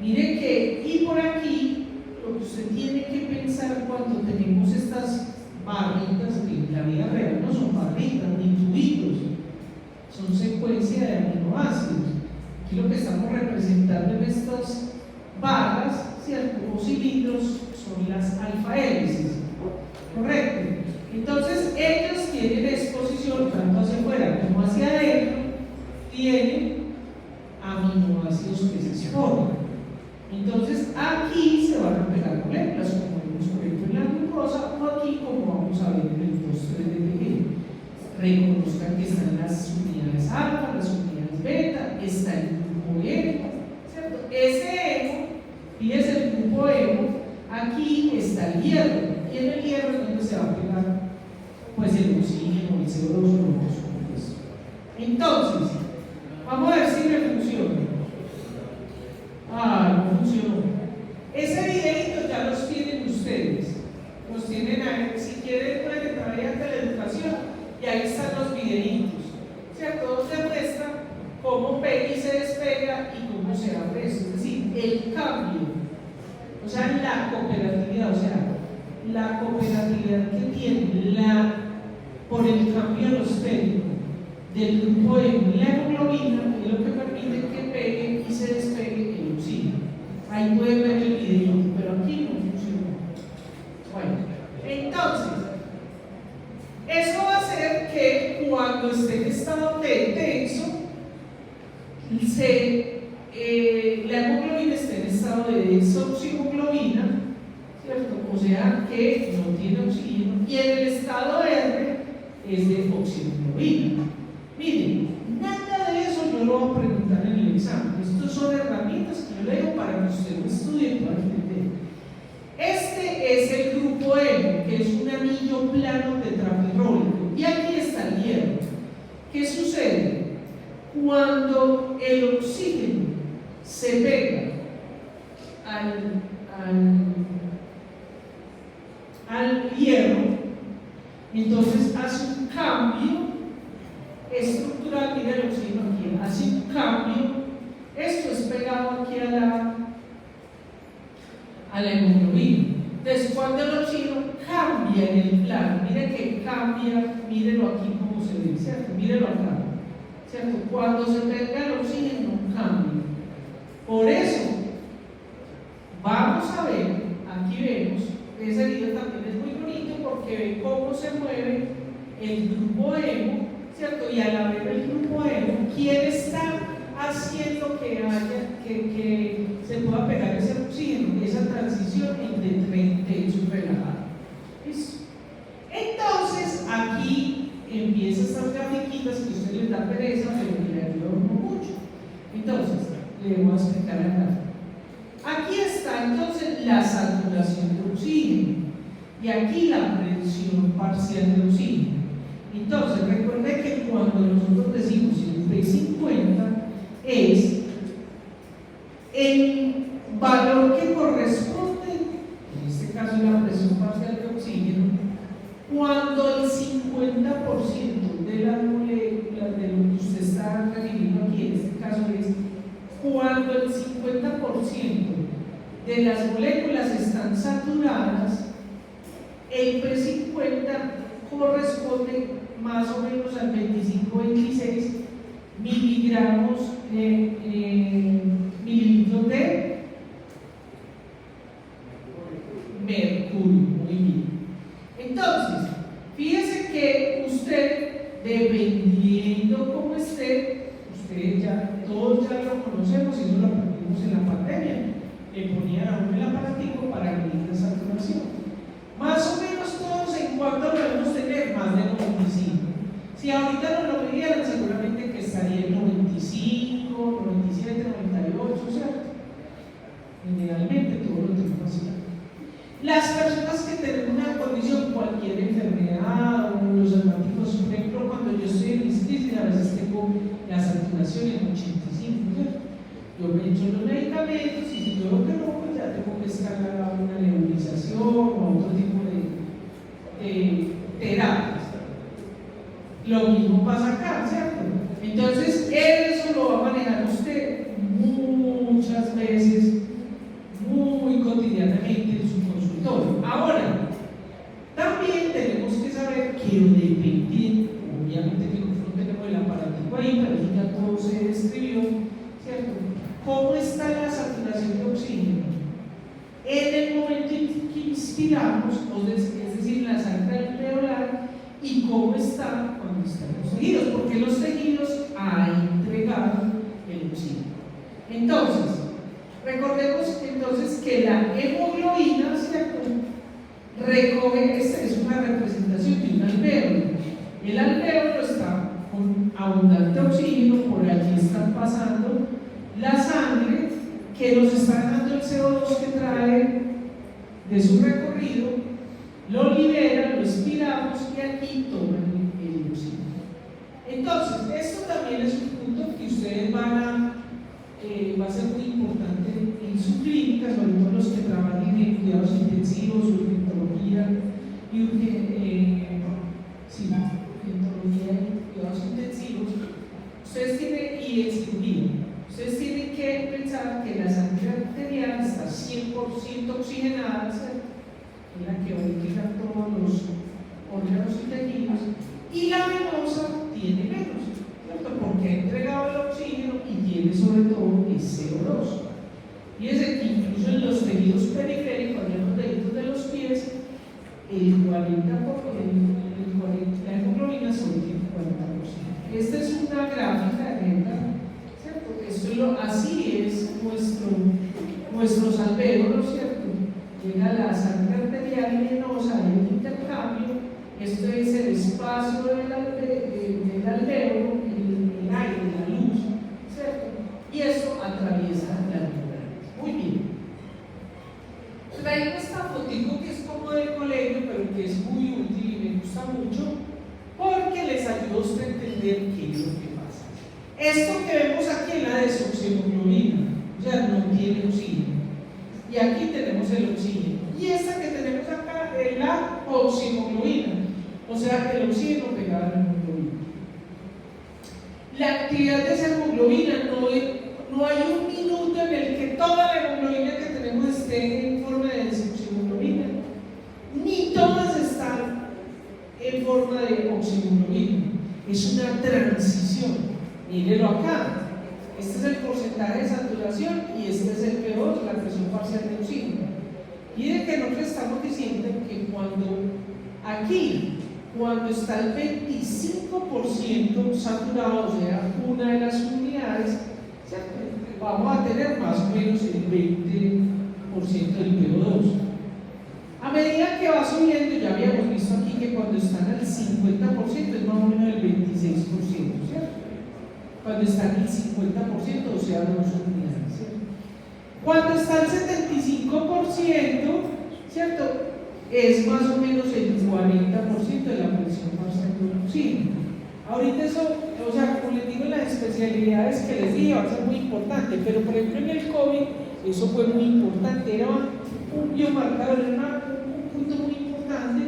Miren que, y por aquí, lo que usted tiene que pensar cuando tenemos estas barritas, que en la vida real no son barritas ni tubitos, son secuencias de aminoácidos. Aquí lo que estamos representando en estas barras, ¿cierto? O cilindros son las alfa-hélices, ¿correcto? Entonces ellos tienen exposición tanto hacia afuera como hacia adentro, tienen aminoácidos que se exponen. Entonces aquí se van a pegar moléculas como hemos visto en la glucosa o aquí como vamos a ver en el postre de tejido. Reconozcan que están las unidades alfa, las unidades beta, está el grupo hemo, ¿cierto? Ese hemo, fíjense el grupo hemo, aquí está el hierro, y en el hierro es donde se va a pegar pues el oxígeno, el CO2, los compuestos. Entonces, vamos a ver si me funciona. No funcionó. Ese videito ya los tienen ustedes, los tienen ahí. Si quieren pueden entrar ahí a Teleeducación y ahí están los videitos, ¿cierto? Donde muestra cómo pega y se despega y cómo se abre eso, es decir, el cambio, o sea, la cooperatividad, que tiene por el cambio alostérico del grupo hemo y la hemoglobina es lo que permite que pegue y se despegue el oxígeno. Ahí pueden ver el video, pero aquí no funciona. Bueno, entonces, eso va a hacer que cuando esté en estado tenso, la hemoglobina esté en estado de desoxihemoglobina, ¿cierto? O sea que no tiene oxígeno, y en el estado R es de oxihemoglobina. Miren, nada de eso yo lo voy a preguntar en el examen. Estas son herramientas que yo leo para que usted lo estudie y pueda entender. Este es el grupo hemo, que es un anillo plano tetrafirrólico, y aquí está el hierro. ¿Qué sucede? Cuando el oxígeno se pega al hierro, entonces hace un cambio estructural. Mira el oxígeno aquí, hace un cambio. Esto es pegado aquí a la hemoglobina. Entonces, cuando el oxígeno cambia en el plano, mire que cambia, mírelo aquí como se ve, ¿cierto? Mírelo acá, ¿cierto? Cuando se pega el oxígeno, cambia. Por eso, vamos a ver, aquí vemos, ese video también es muy bonito porque ve cómo se mueve el grupo hemo, ¿cierto? Y al haber el grupo hemo, ¿quién está haciendo que se pueda pegar ese oxígeno, esa transición entre tenso y relajado? ¿Listo? Entonces, aquí empiezan estas grafiquitas que a ustedes les da pereza, pero que le ayudan mucho. Entonces, le voy a explicar acá. Aquí está entonces la saturación de oxígeno y aquí la presión parcial de oxígeno. Entonces, recuerde que cuando nosotros decimos el P50 es el valor que corresponde, en este caso la presión parcial de oxígeno, cuando el 50% de las moléculas de lo que usted está refiriendo aquí, en este caso es cuando el 50% de las moléculas están saturadas, el P50 corresponde más o menos al 25-26 mililitros de mercurio. Muy bien. Entonces, fíjese que usted, dependiendo cómo esté, todos ya lo conocemos y eso lo aprendimos en la pandemia, le ponían a uno el aparatico para medir la saturación. Más o menos todos en cuanto podemos tener más de 95. Si ahorita no lo midieran, seguramente que estaría en 95, 97, 98, ¿cierto? Generalmente todo lo tenemos así. Las personas que tienen una condición, cualquier enfermedad o los asmáticos, por ejemplo, cuando yo estoy en mis crisis, a veces tengo la saturación en 85, ¿cierto? Yo me echo los medicamentos y si yo lo que no, pues ya tengo que escalar a una nebulización o otro tipo de terapias. Lo mismo pasa acá, ¿cierto? Entonces, eso lo va a manejar usted muchas veces, muy cotidianamente en su consultorio. Ahora, también tenemos que saber que depende, obviamente que nosotros tenemos el aparatico ahí, pero eso ya todo se describió, ¿cierto? expiramos, es decir, la sangre alveolar, y cómo está cuando están los tejidos, porque los tejidos entregan el oxígeno. Entonces, recordemos entonces que la hemoglobina, ¿cierto?, recoge, esta es una representación de un alvéolo. El alvéolo está con abundante oxígeno, por allí están pasando la sangre que nos está dando el CO2 que trae de su recorrido, lo libera, lo expiramos y aquí toman el oxígeno. Entonces, esto también es un punto que ustedes va a ser muy importante en su clínica, sobre todo los que trabajen en cuidados intensivos, urgentología y cuidados intensivos. Ustedes tienen, y en cirugía, ustedes tienen que pensar que la sangre arterial está 100% oxigenada, ¿cierto?, en la que oxigenan todos los órganos y tejidos, y la venosa tiene menos, ¿cierto?, porque ha entregado el oxígeno y tiene sobre todo el CO2. Y es que incluso en los tejidos periféricos, en los deditos de los pies, el 40%, la hemoglobina solo tiene 40%. Esta es una gráfica, ¿cierto? Así es nuestros alvéolos, ¿cierto? Llega la sangre arterial y venosa, hay un intercambio. Esto es el espacio del alvéolo, el aire, la luz, ¿cierto? Y eso atraviesa la membrana. Muy bien. Traigo esta fotico que es como del colegio, pero que es muy útil y me gusta mucho porque les ayuda a usted a entender qué es lo que pasa. Esto que vemos aquí es la desoxirriboglobina, o sea, no tiene oxígeno. Y aquí tenemos el oxígeno. Y esta que tenemos acá es la oximoglobina, o sea, el oxígeno pegado a la hemoglobina. La actividad de esa hemoglobina no hay un minuto en el que toda la hemoglobina que tenemos esté en forma de desoxirriboglobina, ni todas están en forma de oximoglobina. Es una transición. Mírenlo acá. Este es el porcentaje de saturación y este es el P2, la presión parcial de oxígeno. Y de que nosotros estamos diciendo que cuando está el 25% saturado, o sea, una de las unidades, ¿cierto?, vamos a tener más o menos el 20% del P2. A medida que va subiendo, ya habíamos visto aquí que cuando están al 50% es más o menos el 26%, ¿cierto? Cuando están al 50%, o sea, 2 unidades, ¿cierto? Cuando está al 75%, ¿cierto?, es más o menos el 40% de la presión parcial de oxígeno. Ahorita eso, o sea, como les digo, en las especialidades que les di va a ser muy importante, pero por ejemplo en el COVID eso fue muy importante, era un biomarcador, era un punto muy importante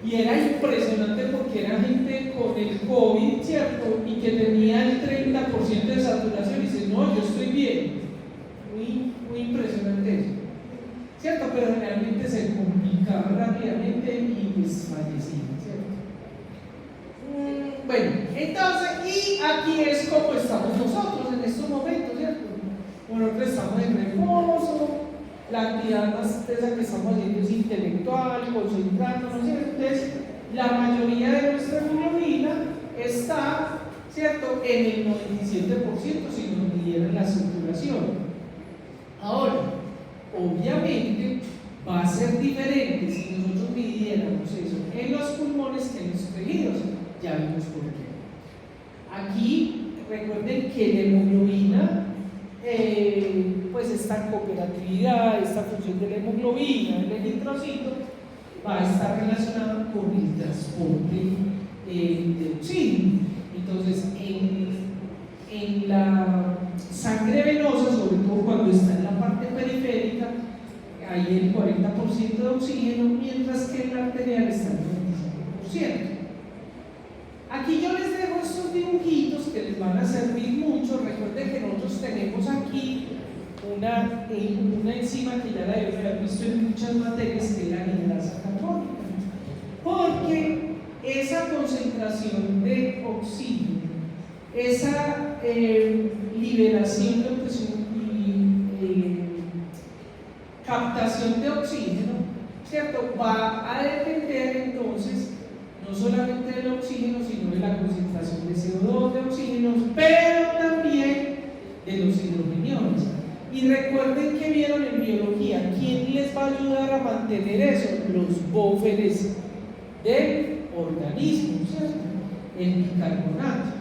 y era impresionante porque era gente con el COVID, ¿cierto?, y que tenía el 30% de saturación y dice, no, yo estoy bien. Muy impresionante eso, ¿cierto? Pero realmente se complicaba rápidamente y pues fallecía, ¿cierto? Bueno, entonces, y aquí es como estamos nosotros en estos momentos, ¿cierto? Nosotros estamos en reposo, la actividad más de esa que estamos haciendo es intelectual, concentrándonos, ¿cierto? Entonces, la mayoría de nuestra hemoglobina está, ¿cierto?, en el 97% si nos midieran la saturación. Ahora, obviamente va a ser diferente si nosotros midiéramos eso en los pulmones que en los tejidos. Ya vimos por qué. Aquí recuerden que la hemoglobina, pues esta cooperatividad, esta función de la hemoglobina, del eritrocito, va a estar relacionada con el transporte de oxígeno. Entonces, en la sangre venosa, sobre todo cuando está en la parte periférica, hay el 40% de oxígeno, mientras que en la arterial está el 25%. Aquí yo les dejo estos dibujitos que les van a servir mucho. Recuerden que nosotros tenemos aquí una enzima que ya la deben haber visto en muchas materias, que es la anidrasa carbónica, porque esa concentración de oxígeno, esa liberación de oxígeno y captación de oxígeno ¿cierto? Va a depender entonces no solamente del oxígeno, sino de la concentración de CO2, de oxígenos, pero también de los hidrogeniones. Y recuerden que vieron en biología, ¿quién les va a ayudar a mantener eso? Los búferes del organismo, ¿cierto? El bicarbonato.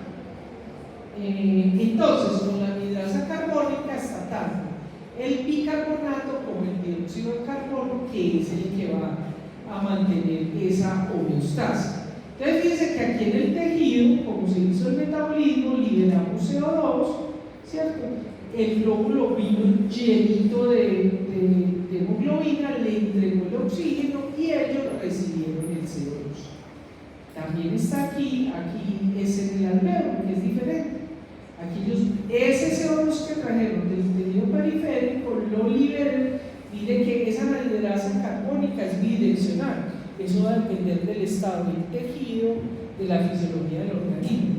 Entonces, con la anhidrasa carbónica está tanto el bicarbonato como el dióxido de carbono, que es el que va a mantener esa homeostasis. Entonces, fíjense que aquí en el tejido, como se hizo el metabolismo, liberamos CO2, ¿cierto? El glóbulo vino llenito de hemoglobina, le entregó el oxígeno y ellos recibieron el CO2. También está aquí es en el alvéolo, que es diferente. Aquí ese CO2 que trajeron del tejido periférico lo liberan. Mire que esa anhidrasa carbónica es bidireccional. Eso va a depender del estado del tejido, de la fisiología del organismo.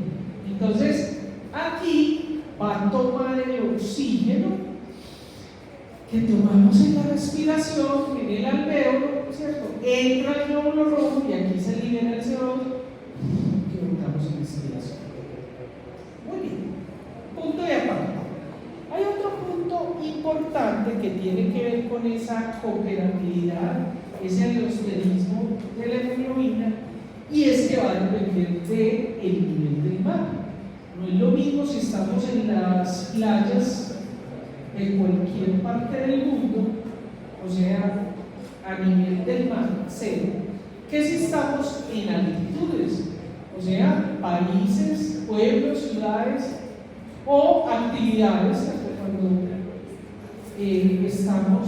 Entonces, aquí va a tomar el oxígeno que tomamos en la respiración, en el alvéolo, ¿cierto? Entra el glóbulo rojo y aquí se libera el CO2 que botamos en respiración. Muy bien. Punto de aparte. Hay otro punto importante que tiene que ver con esa cooperatividad, ese aldosterismo de la hemoglobina, y es que va a depender del nivel del mar. No es lo mismo si estamos en las playas de cualquier parte del mundo, o sea, a nivel del mar, cero, que si estamos en altitudes, o sea, países, pueblos, ciudades o actividades, cuando estamos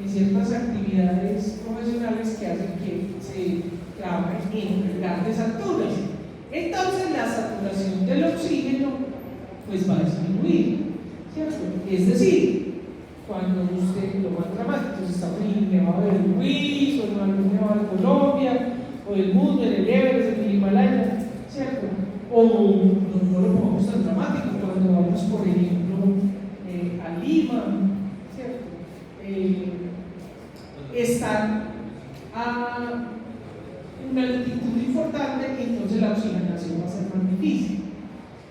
en ciertas actividades profesionales que hacen que se trabaje en grandes alturas. Entonces la saturación del oxígeno pues va a disminuir, ¿cierto? Es decir, cuando usted, lo más dramático, si estamos en el Nevado del Ruiz, o en el Nevado de Colombia, o del mundo, en el Everest, en el Himalaya, ¿cierto? O no lo pongamos tan dramático, cuando vamos, por ejemplo, a Lima, ¿cierto? Están a una altitud importante, entonces la oxigenación va a ser más difícil.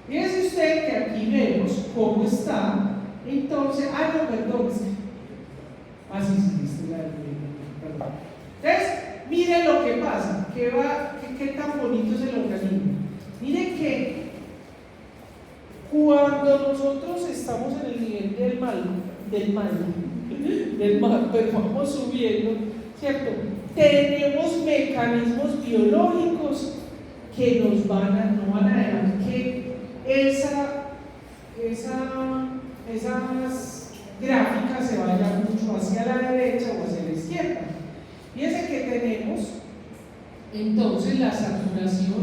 Fíjese usted que aquí vemos cómo está, entonces, no, perdón, sí, perdón. Entonces, mire lo que pasa, qué tan bonito es el organismo. Mire que cuando nosotros estamos en el nivel del mar, pero vamos subiendo, ¿cierto? Tenemos mecanismos biológicos que no van a dejar que esas gráficas se vayan mucho hacia la derecha o hacia la izquierda. Fíjense que tenemos entonces la saturación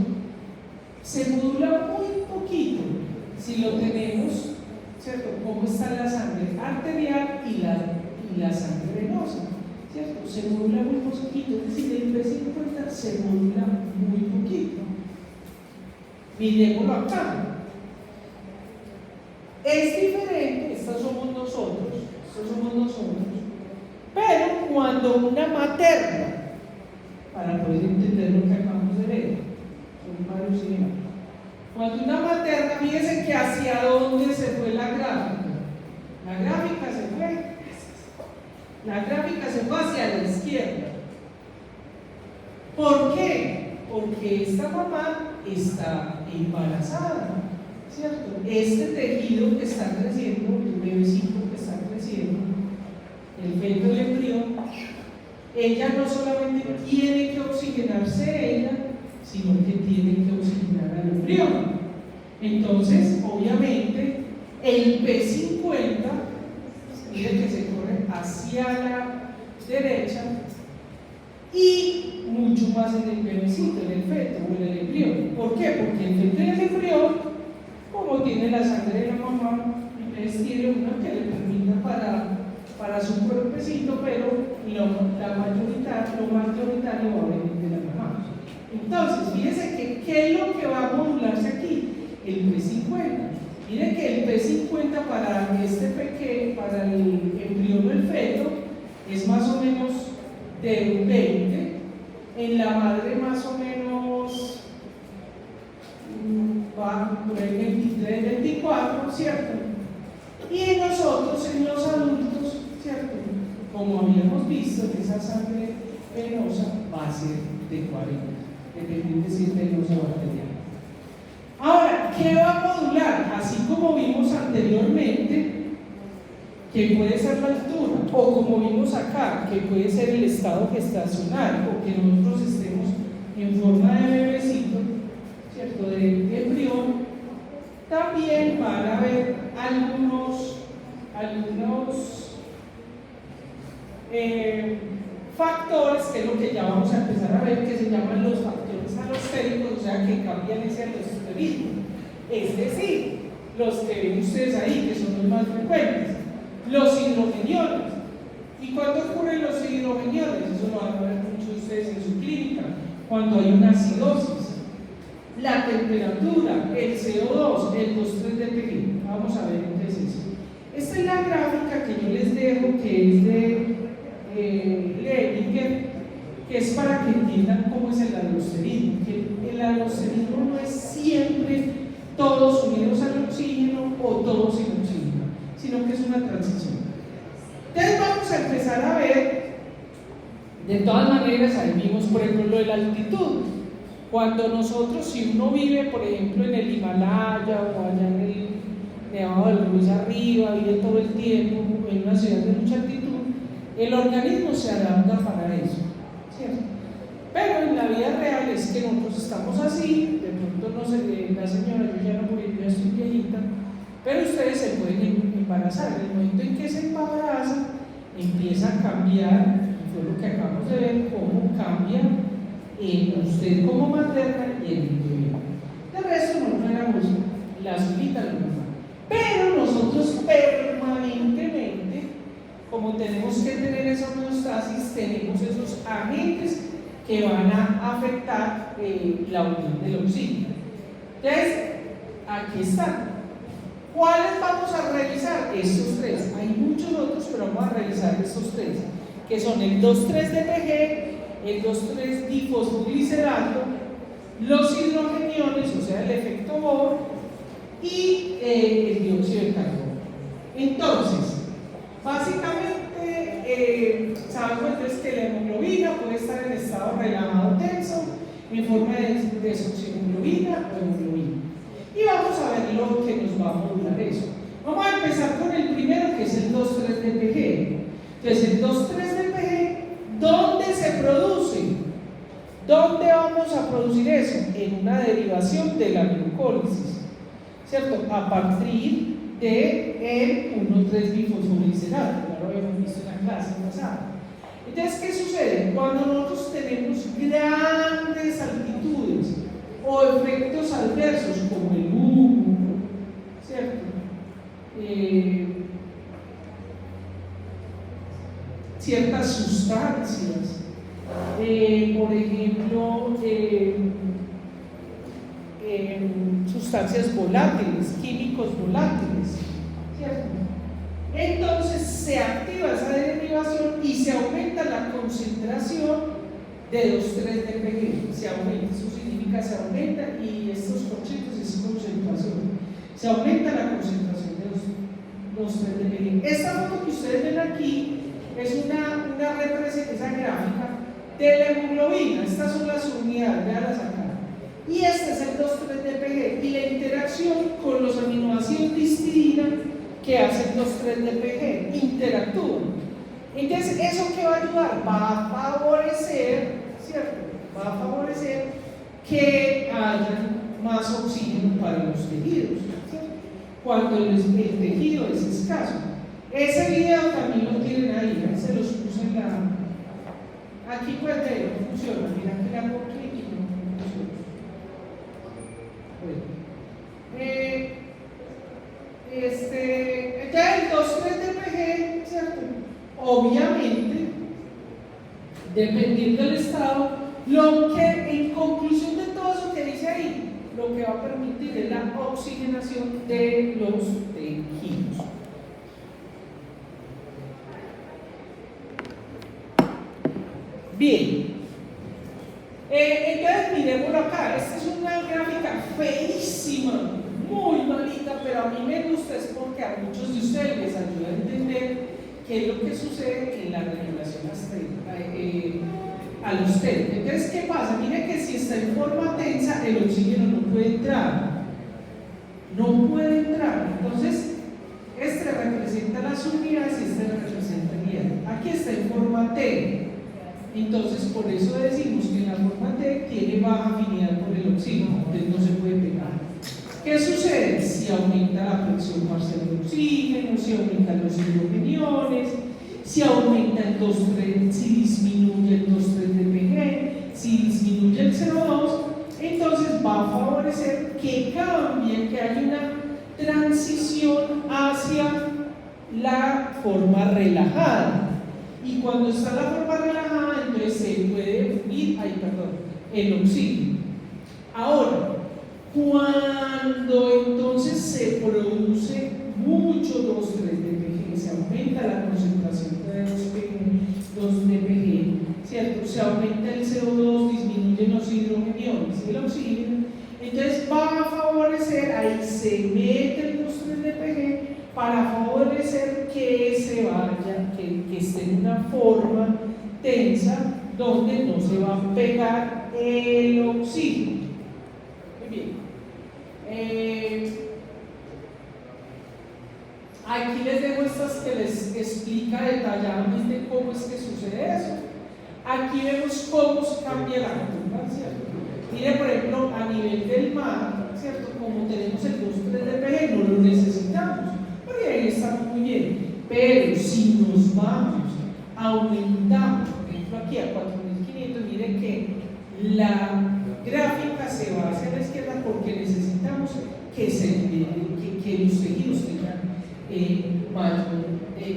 se modula muy poquito si lo tenemos, ¿cierto? Cómo está la sangre arterial y la sangre venosa, ¿cierto? Se modula muy poquito, es decir, el P50 se modula muy poquito. Miremoslo acá. Es diferente, estos somos nosotros, pero cuando una materna, para poder entender lo que acabamos de ver, son varios ejemplos. Cuando una materna, fíjense que hacia dónde se fue la gráfica. La gráfica se fue hacia la izquierda. ¿Por qué? Porque esta mamá está embarazada, ¿cierto? Este tejido que está creciendo, el bebecito que está creciendo, el feto, el embrión, ella no solamente tiene que oxigenarse ella, sino que tiene que oxigenar al embrión. Entonces, obviamente, el P50, mire que se corre hacia la derecha y mucho más en el bebecito, en el feto o en el embrión. ¿Por qué? Porque el feto y el embrión, como tiene la sangre de la mamá, entonces tiene una que le permita para su cuerpecito, pero lo más mayoritario va a venir de la mamá. Entonces, fíjense que ¿qué es lo que va a modularse aquí? El P50. Miren que el P50 para el embrión o el feto es más o menos de un 20, en la madre más o menos va por el 23, 24, ¿cierto? Y en nosotros, en los adultos, ¿cierto? Como habíamos visto, esa sangre venosa va a ser de 40, dependiendo de si es venosa o arterial. Ahora, ¿qué va a modular? Así como vimos anteriormente, que puede ser la altura, o como vimos acá, que puede ser el estado gestacional, o que nosotros estemos en forma de bebecito, ¿cierto? De embrión, también van a haber algunos factores, que es lo que ya vamos a empezar a ver, que se llaman los factores alostéricos, o sea, que cambian ese alosterismo. Es decir, los que ven ustedes ahí, que son los más frecuentes, los hidrogeniones. ¿Y cuándo ocurren los hidrogeniones? Eso lo van a ver muchos de ustedes en su clínica, cuando hay una acidosis. La temperatura, el CO2, el 2,3-DPG. Vamos a ver entonces eso. Esta es la gráfica que yo les dejo, que es de Leninger, que es para que entiendan cómo es el alosterismo. Que el alosterismo no es siempre todos unidos al oxígeno o todos sin oxígeno, sino que es una transición. Entonces vamos a empezar a ver, de todas maneras, ahí vimos por ejemplo lo de la altitud. Cuando nosotros, si uno vive por ejemplo en el Himalaya o allá en el Nevado del Ruiz arriba, vive todo el tiempo en una ciudad de mucha altitud, el organismo se adapta para eso, ¿cierto? Pero en la vida real es que nosotros estamos así, de pronto no sé, la señora, yo ya no porque yo ya estoy viejita, pero ustedes se pueden embarazar. En el momento en que se embaraza, empieza a cambiar, fue lo que acabamos de ver, cómo cambia usted como materna y el bebé. De resto no éramos la solita la mamá. Pero nosotros permanentemente, como tenemos que tener esa homeostasis, tenemos esos agentes que van a afectar la unión del oxígeno. Entonces, aquí están. ¿Cuáles vamos a revisar? Estos tres. Hay muchos otros, pero vamos a revisar estos tres, que son el 2,3-DPG, el 2,3-difosfoglicerato, los hidrogeniones, o sea, el efecto Bohr, y el dióxido de carbono. Entonces, básicamente, sabemos entonces que la hemoglobina puede estar en estado relajado tenso, en forma de desoxirriboglobina o hemoglobina. Y vamos a ver lo que nos va a modular eso. Vamos a empezar con el primero, que es el 2,3-DPG. Entonces, el 2,3-DPG, ¿dónde se produce? ¿Dónde vamos a producir eso? En una derivación de la glucólisis, ¿cierto? A partir del 1,3-bifosfoglicerato, ya lo habíamos visto en la clase pasada. Entonces, ¿qué sucede? Cuando nosotros tenemos grandes altitudes o efectos adversos como el humo, ¿cierto? Ciertas sustancias, por ejemplo, sustancias volátiles, químicos volátiles, ¿cierto? Entonces se activa esa derivación y se aumenta la concentración de 2,3-DPG, se aumenta, eso significa se aumenta, y estos corchetes es concentración, se aumenta la concentración de 2,3-DPG. Esta foto que ustedes ven aquí es una representación, esa gráfica de la hemoglobina. Estas son las unidades, véanlas acá. Y este es el 2,3-DPG y la interacción con los aminoácidos de histidina que hacen 2,3-DPG, interactúan. Entonces, ¿eso qué va a ayudar? Va a favorecer, ¿cierto? Va a favorecer que haya más oxígeno para los tejidos, ¿cierto? Cuando el tejido es escaso. Ese video también lo tienen ahí, ¿eh? Se los puse en la... Aquí pues ver, no funciona, mira que le hago clic y no funciona. Bueno. Ya el 2,3-DPG, ¿cierto? Obviamente, dependiendo del estado, lo que en conclusión de todo eso que dice ahí, lo que va a permitir es la oxigenación de los tejidos. Bien, entonces miremoslo acá. Esta es una gráfica feísima, muy malita, pero a mí me gusta, es porque a muchos de ustedes les ayuda a entender qué es lo que sucede en la regulación a los TED. Entonces, ¿qué pasa? Mire que si está en forma tensa, el oxígeno no puede entrar. No puede entrar. Entonces, este representa las unidades y este representa el hielo. Aquí está en forma T. Entonces, por eso decimos que en la forma T tiene baja afinidad por el oxígeno, entonces no se puede pegar. ¿Qué sucede? Si aumenta la presión parcial de oxígeno, si aumentan los hidrogeniones, si aumenta el 2,3, si disminuye el 2,3 dPg, si disminuye el CO2, entonces va a favorecer que cambie, que haya una transición hacia la forma relajada. Y cuando está la forma relajada, entonces se puede unir, el oxígeno. Ahora, cuando entonces se produce mucho 2,3 dPg, se aumenta la concentración de 2 dPg, ¿cierto? Se aumenta el CO2, disminuyen los hidrogeniones y el oxígeno, entonces va a favorecer, ahí se mete el 2,3 dPg para favorecer que se vaya, que esté en una forma tensa donde no se va a pegar el oxígeno. Muy bien. Aquí les dejo estas que les explica detalladamente cómo es que sucede eso. Aquí vemos cómo se cambia la curva, ¿cierto? Mire, por ejemplo, a nivel del mar, ¿cierto? Como tenemos el 2,3 dPg, no lo necesitamos, porque ahí estamos muy bien. Pero si nos vamos, aumentamos, por ejemplo, aquí a 4.500, mire que la gráfica se va hacia la izquierda porque necesitamos que los tejidos tengan mayor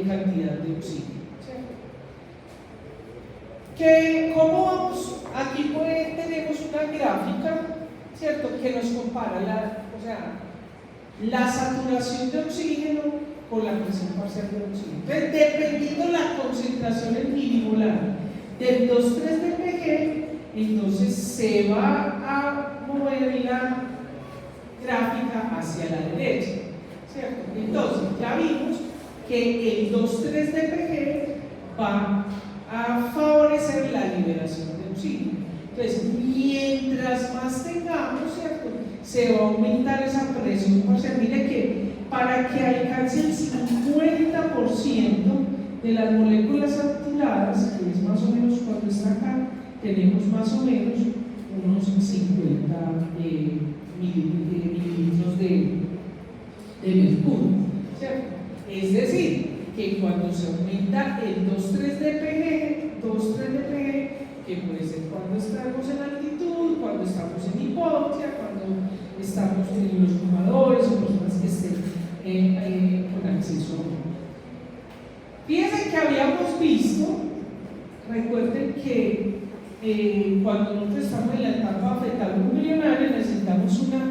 cantidad de oxígeno. ¿Cómo vamos? Aquí tenemos una gráfica, ¿cierto?, que nos compara la saturación de oxígeno con la presión parcial de oxígeno. Entonces, dependiendo la concentración en milimolar del 2,3 dPg, entonces se va a mover la gráfica hacia la derecha, ¿cierto? Entonces, ya vimos que el 2,3 dPg va a favorecer la liberación de oxígeno. Entonces, mientras más tengamos, ¿cierto?, se va a aumentar esa presión parcial. Mire que para que alcance el 50% de las moléculas saturadas, que es más o menos cuando está acá, tenemos más o menos unos 50 mililitros de mercurio, ¿cierto? Es decir, que cuando se aumenta el 2,3 dPg, que puede ser cuando estamos en altitud, cuando estamos en hipoxia, cuando estamos en los fumadores o personas que estén con acceso a agua. Fíjense que habíamos visto, recuerden que cuando nosotros estamos en la etapa fetal-embrionaria necesitamos una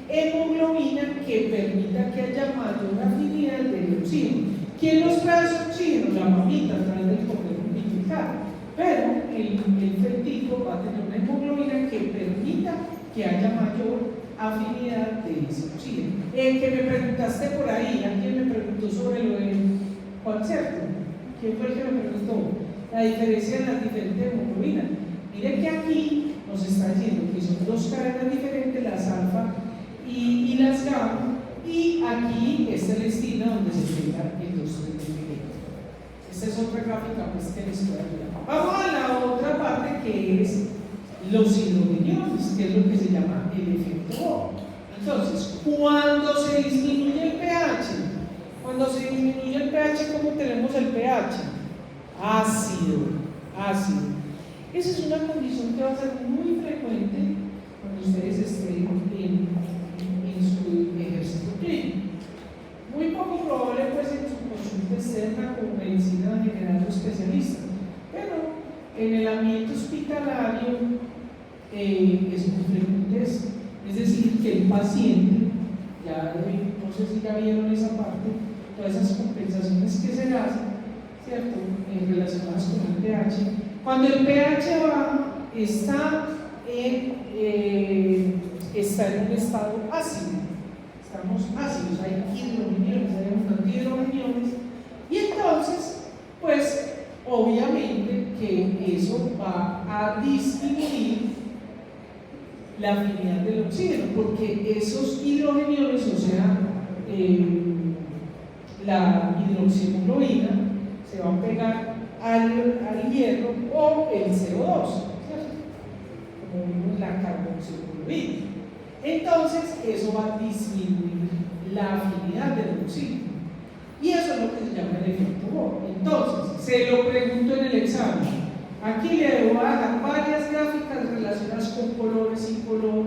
hemoglobina que permita que haya mayor afinidad del oxígeno. ¿Quién nos trae ese oxígeno? La mamita a través del cordón umbilical. Pero el fetito va a tener una hemoglobina que permita que haya mayor afinidad de ese oxígeno. Que me preguntaste por ahí, alguien me preguntó sobre lo del concierto. ¿Quién fue el que me preguntó? La diferencia en las diferentes hemoglobinas. Mire que aquí nos está diciendo que son dos cadenas diferentes, las alfa y las gamma, y aquí está el destino donde se pega el 2,3 dPg. Esta es otra gráfica pues, que les voy a ayudar. Vamos a la otra parte que es los hidrogeniones, que es lo que se llama el efecto Bohr. Entonces, cuando se disminuye el pH, ¿cómo tenemos el pH? Ácido. Esa es una condición que va a ser muy frecuente cuando ustedes estén en su ejercicio clínico. Muy poco probable pues en su consulta externa como medicina general o especialista, pero en el ambiente hospitalario es muy frecuente eso. Es decir, que el paciente, no sé si ya vieron esa parte, todas esas compensaciones que se hacen, ¿cierto?, relacionadas con el pH, Cuando el pH baja, está en un estado ácido. Estamos ácidos, hay hidrogeniones, hay un montón de hidrogeniones. Y entonces, pues, obviamente que eso va a disminuir la afinidad del oxígeno, porque esos hidrogeniones, o sea, la hidroxihemoglobina, se va a pegar al hierro o el CO2, ¿cierto? Como vimos la carboxihemoglobina. Entonces, eso va a disminuir la afinidad del oxígeno. Y eso es lo que se llama el efecto Bohr. Entonces, se lo pregunto en el examen. Aquí le voy a dar varias gráficas relacionadas con colores y color,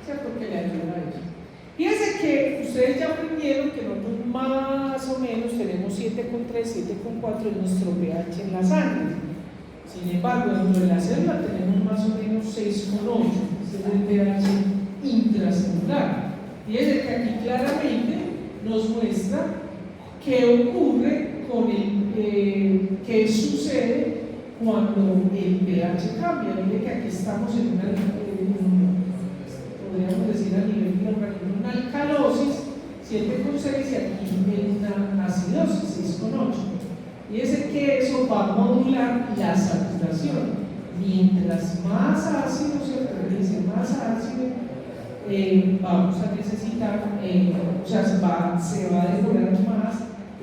¿cierto? Que le ayudan a eso. Fíjense que ustedes ya aprendieron que nosotros más o menos tenemos 7,3, 7,4 en nuestro pH en la sangre. Sin embargo, dentro de la célula tenemos más o menos 6,8, ese es el pH intracelular. Fíjense que aquí claramente nos muestra qué ocurre con qué sucede cuando el pH cambia. Miren que aquí estamos en una, podríamos decir a nivel del organismo, una alcalosis 7,6 y aquí en una acidosis 6,8. Fíjense que eso va a modular la saturación. Mientras más ácido se realice, más ácido vamos a necesitar, o sea, se va a demorar más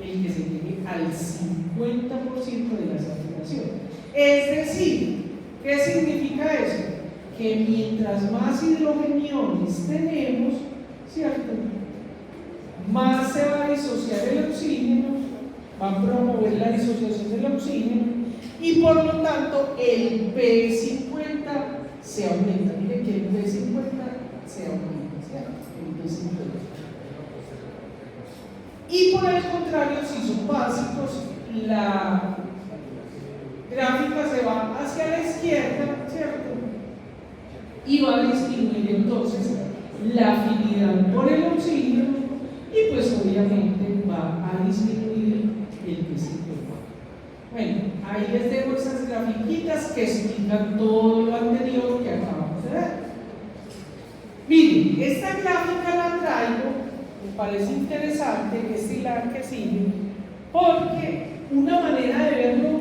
el que se llegue al 50% de la saturación. Es decir, ¿qué significa eso? Que mientras más hidrogeniones tenemos, ¿cierto?, más se va a disociar el oxígeno, va a promover la disociación del oxígeno y por lo tanto el P50 se aumenta. Miren que el P50 se aumenta, ¿cierto? El P50. Y por el contrario, si son básicos, la gráfica se va hacia la izquierda, ¿cierto? Y va a disminuir entonces la afinidad por el oxígeno y pues obviamente va a disminuir el P50. Bueno, ahí les dejo esas grafiquitas que explican todo lo anterior que acabamos de ver. Miren, esta gráfica la traigo, me parece interesante, este hilar que sigue, porque una manera de verlo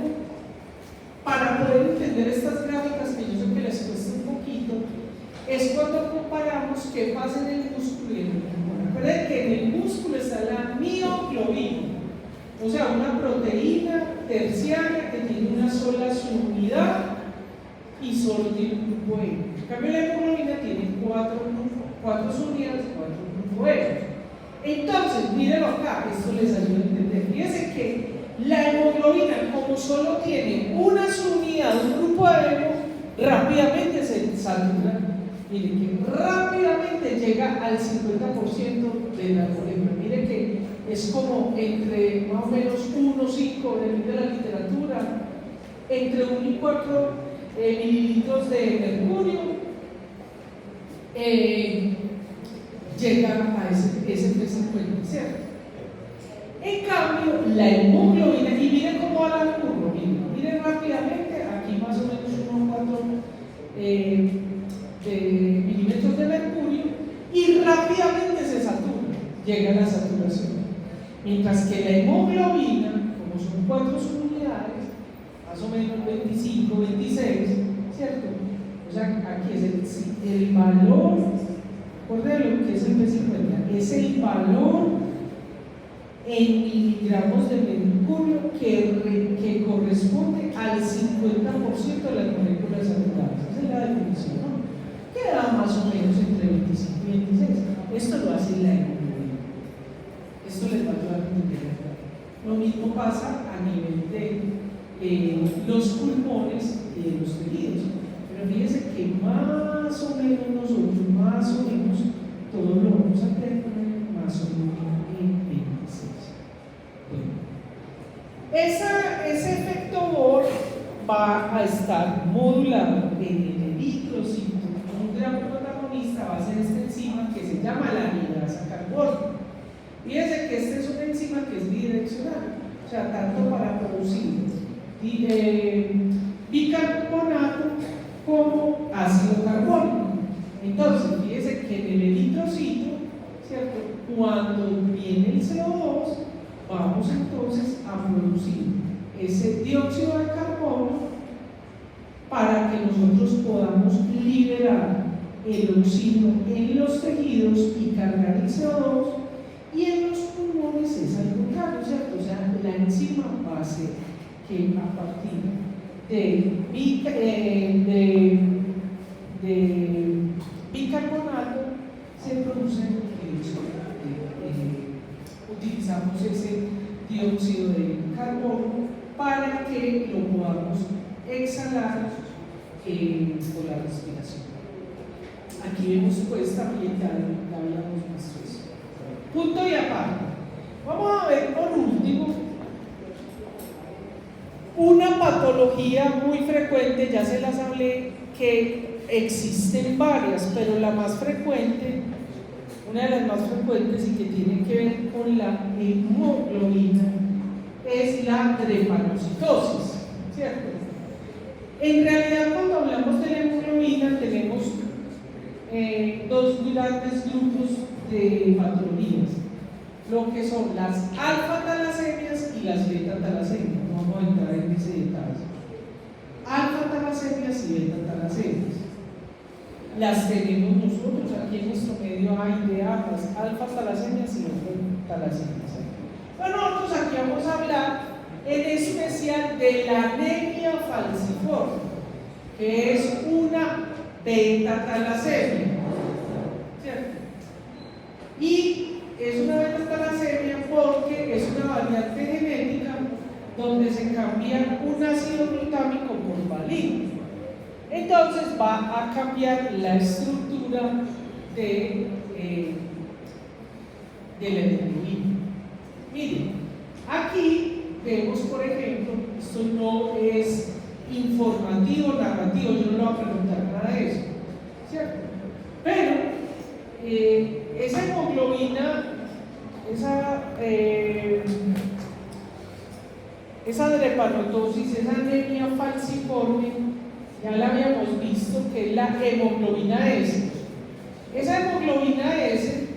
para poder entender estas gráficas, que yo sé que les cuesta un poquito, es cuando comparamos qué pasa en el músculo y en el pulmón. Recuerden que en el músculo está la mioglobina, o sea, una proteína terciaria que tiene una sola subunidad y solo tiene un grupo E. En cambio, la hemoglobina tiene cuatro subunidades, 4 grupos E. Entonces, mírenlo acá, esto les ayuda a entender. Fíjense que la hemoglobina, como solo tiene una subunidad, un grupo de hemo, rápidamente se satura. Miren que rápidamente llega al 50% de la molécula. Miren que es como entre más o menos 1 o 5, depende de la literatura, entre 1 y 4 mililitros de mercurio, llega a ese P50, ¿cierto? En cambio, la hemoglobina, y miren cómo va la curva, miren rápidamente, aquí más o menos 1 a 4 milímetros de mercurio, y rápidamente se satura, llega a la saturación. Mientras que la hemoglobina, como son 4 subunidades, más o menos 25, 26, ¿cierto? O sea, aquí es el valor, recuerden lo que es el P50, es el valor en miligramos de mercurio que corresponde al 50% de las moléculas saturadas. Esa es la definición, ¿no? Queda más o menos entre 25 y 26. Esto lo hace la hemoglobina. Esto les va a ayudar a entender. Lo mismo pasa a nivel de los pulmones y de los tejidos. Pero fíjense que más o menos nosotros, más o menos, todo lo vamos a tener más o menos en 26. Bueno, ese efecto Bohr va a estar modulado en el eritrocito. Un gran protagonista va a ser esta enzima que se llama la amiilasa carbónica. Fíjense que esta es una enzima que es bidireccional, o sea, tanto para producir como ácido carbónico. Entonces, fíjese que en el eritrocito, ¿cierto? Cuando viene el CO2, vamos entonces a producir ese dióxido de carbono para que nosotros podamos liberar el oxígeno en los tejidos y cargar el CO2, y en los pulmones es algo raro, ¿cierto? O sea, la enzima va a hacer que a partir de bicarbonato se produce dióxido. Utilizamos ese dióxido de carbono para que lo podamos exhalar por la respiración. Aquí vemos pues también, ya habíamos visto eso. Punto y aparte. Vamos a ver por último una patología muy frecuente, ya se las hablé, que existen varias, pero la más frecuente, una de las más frecuentes y que tiene que ver con la hemoglobina, es la drepanocitosis, ¿cierto? En realidad, cuando hablamos de la hemoglobina, tenemos dos grandes grupos de patologías, lo que son las alfa-talasemias y las beta-talasemias. No vamos a entrar en ese detalle. Alfa-talasemias y beta-talasemias las tenemos nosotros aquí en nuestro medio. Hay de ambas, alfa-talasemias y beta-talasemias. Pero nosotros aquí vamos a hablar en especial de la anemia falciforme, que es una beta-talasemia, ¿cierto? Y es una beta-talasemia porque es una variante genética donde se cambia un ácido glutámico por valina. Entonces va a cambiar la estructura de la hemoglobina. Miren, aquí vemos, por ejemplo, esto no es informativo, narrativo, yo no le voy a preguntar nada de eso, ¿cierto? Pero esa hemoglobina, esa drepanotosis, esa anemia falciforme, ya la habíamos visto, que es la hemoglobina S. Esa hemoglobina S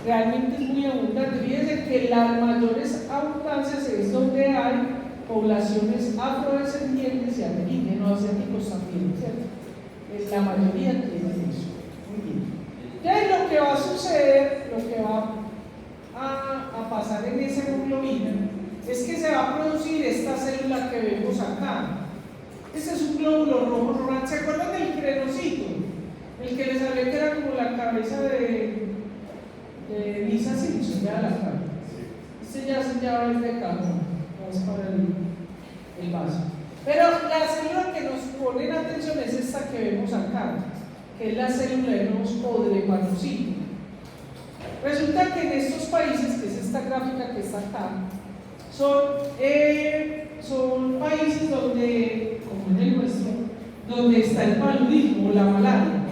realmente es muy abundante. Fíjense que las mayores abundancias es donde hay poblaciones afrodescendientes y americanos también, ¿cierto? La mayoría tienen eso. Muy bien. Entonces, lo que va a suceder, lo que va a pasar en esa hemoglobina es que se va a producir esta célula que vemos acá. Este es un glóbulo rojo normal. ¿Se acuerdan del crenocito? El que les hablé que era como la cabeza de Lisa Simpson, vea la cara. Este ya es de cajón, es para el vaso. Pero la célula que nos pone en atención es esta que vemos acá, que es la célula de o drepanocito. Resulta que en estos países, que es esta gráfica que está acá, son países donde, como en el nuestro, donde está el paludismo o la malaria.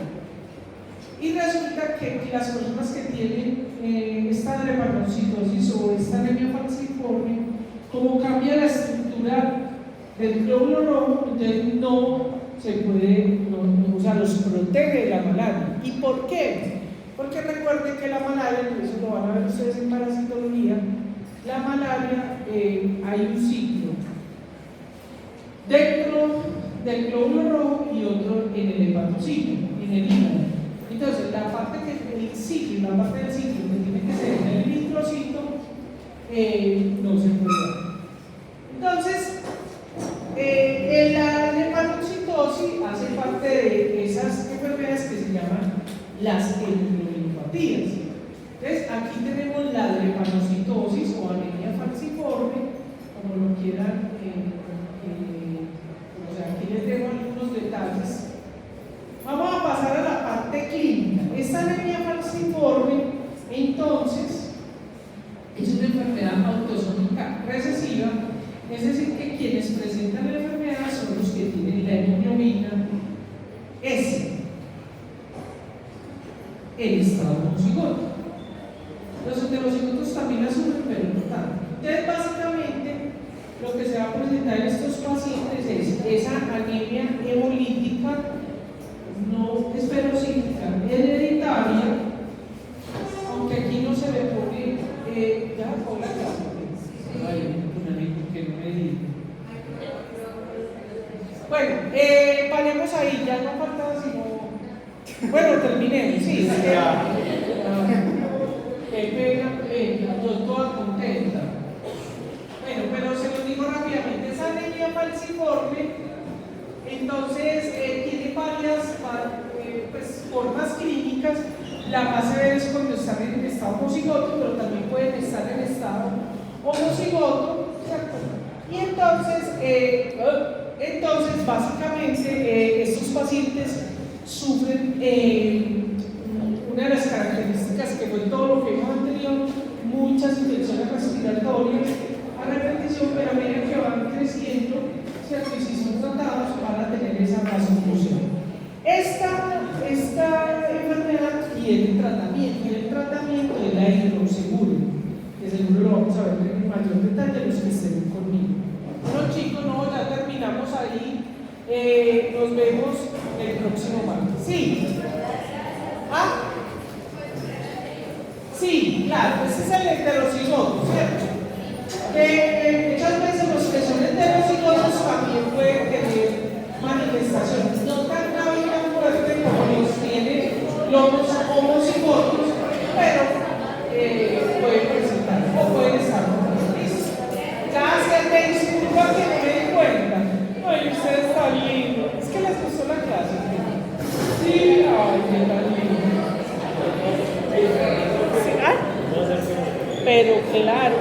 Y resulta que las personas que tienen esta drepanocitosis o esta anemia falciforme, como cambia la estructura del glóbulo rojo, entonces no se puede, o sea, los protege de la malaria. ¿Y por qué? Porque recuerden que la malaria, por eso lo van a ver ustedes en parasitología, la malaria hay un ciclo dentro del glóbulo rojo y otro en el hepatocito, en el hígado. Entonces, la parte del ciclo que tiene que ser en el eritrocito no se puede dar. Entonces, la hepatocitosis hace parte de esas enfermedades que se llaman las hemoglobinopatías. Entonces, aquí tenemos la drepanocitosis o anemia falciforme, como lo quieran, o sea, aquí les dejo algunos detalles. Vamos a pasar a la parte clínica. Esta anemia falciforme, entonces, es una enfermedad autosómica recesiva, es decir, que quienes presentan la enfermedad son los que tienen la hemoglobina S en estado homocigoto. Los heterocigotos también la sufren, pero no tanto. Entonces, básicamente, lo que se va a presentar en estos pacientes es esa anemia hemolítica Bueno, paremos ahí, ya no faltaba sino. Bueno, terminemos, sí. Qué pena, yo toda contenta. Bueno, pero se los digo rápidamente, esa anemia falciforme, entonces tiene varias pues, formas clínicas. La más severa es cuando están en estado homocigoto, pero también pueden estar en estado homocigoto, ¿cierto? Y entonces básicamente estos pacientes sufren una de las características que fue todo lo que vimos anterior, muchas infecciones respiratorias a repetición, pero a medida que van creciendo, ¿cierto? Y si son tratados, van a tener esa vasooclusión. Esta enfermedad tiene tratamiento, y el tratamiento es la hidroseguro, que seguro lo vamos a ver en mayor detalle los que estén conmigo. Bueno chicos, no, ya terminamos ahí, nos vemos el próximo martes. ¿Sí? ¿Ah? Sí, claro, ese es el heterocigoto, ¿cierto? Muchas veces los que son heterocigotos también pueden tener manifestaciones, no tan grave y tan fuerte como los tienen los homocigotos, pero pueden presentar o pueden estar listos. Ya se disculpa que no me di cuenta. Ay, usted está lindo. Es que les gustó la clase. Sí, ay, qué tan lindo. Sí, ay, pero claro.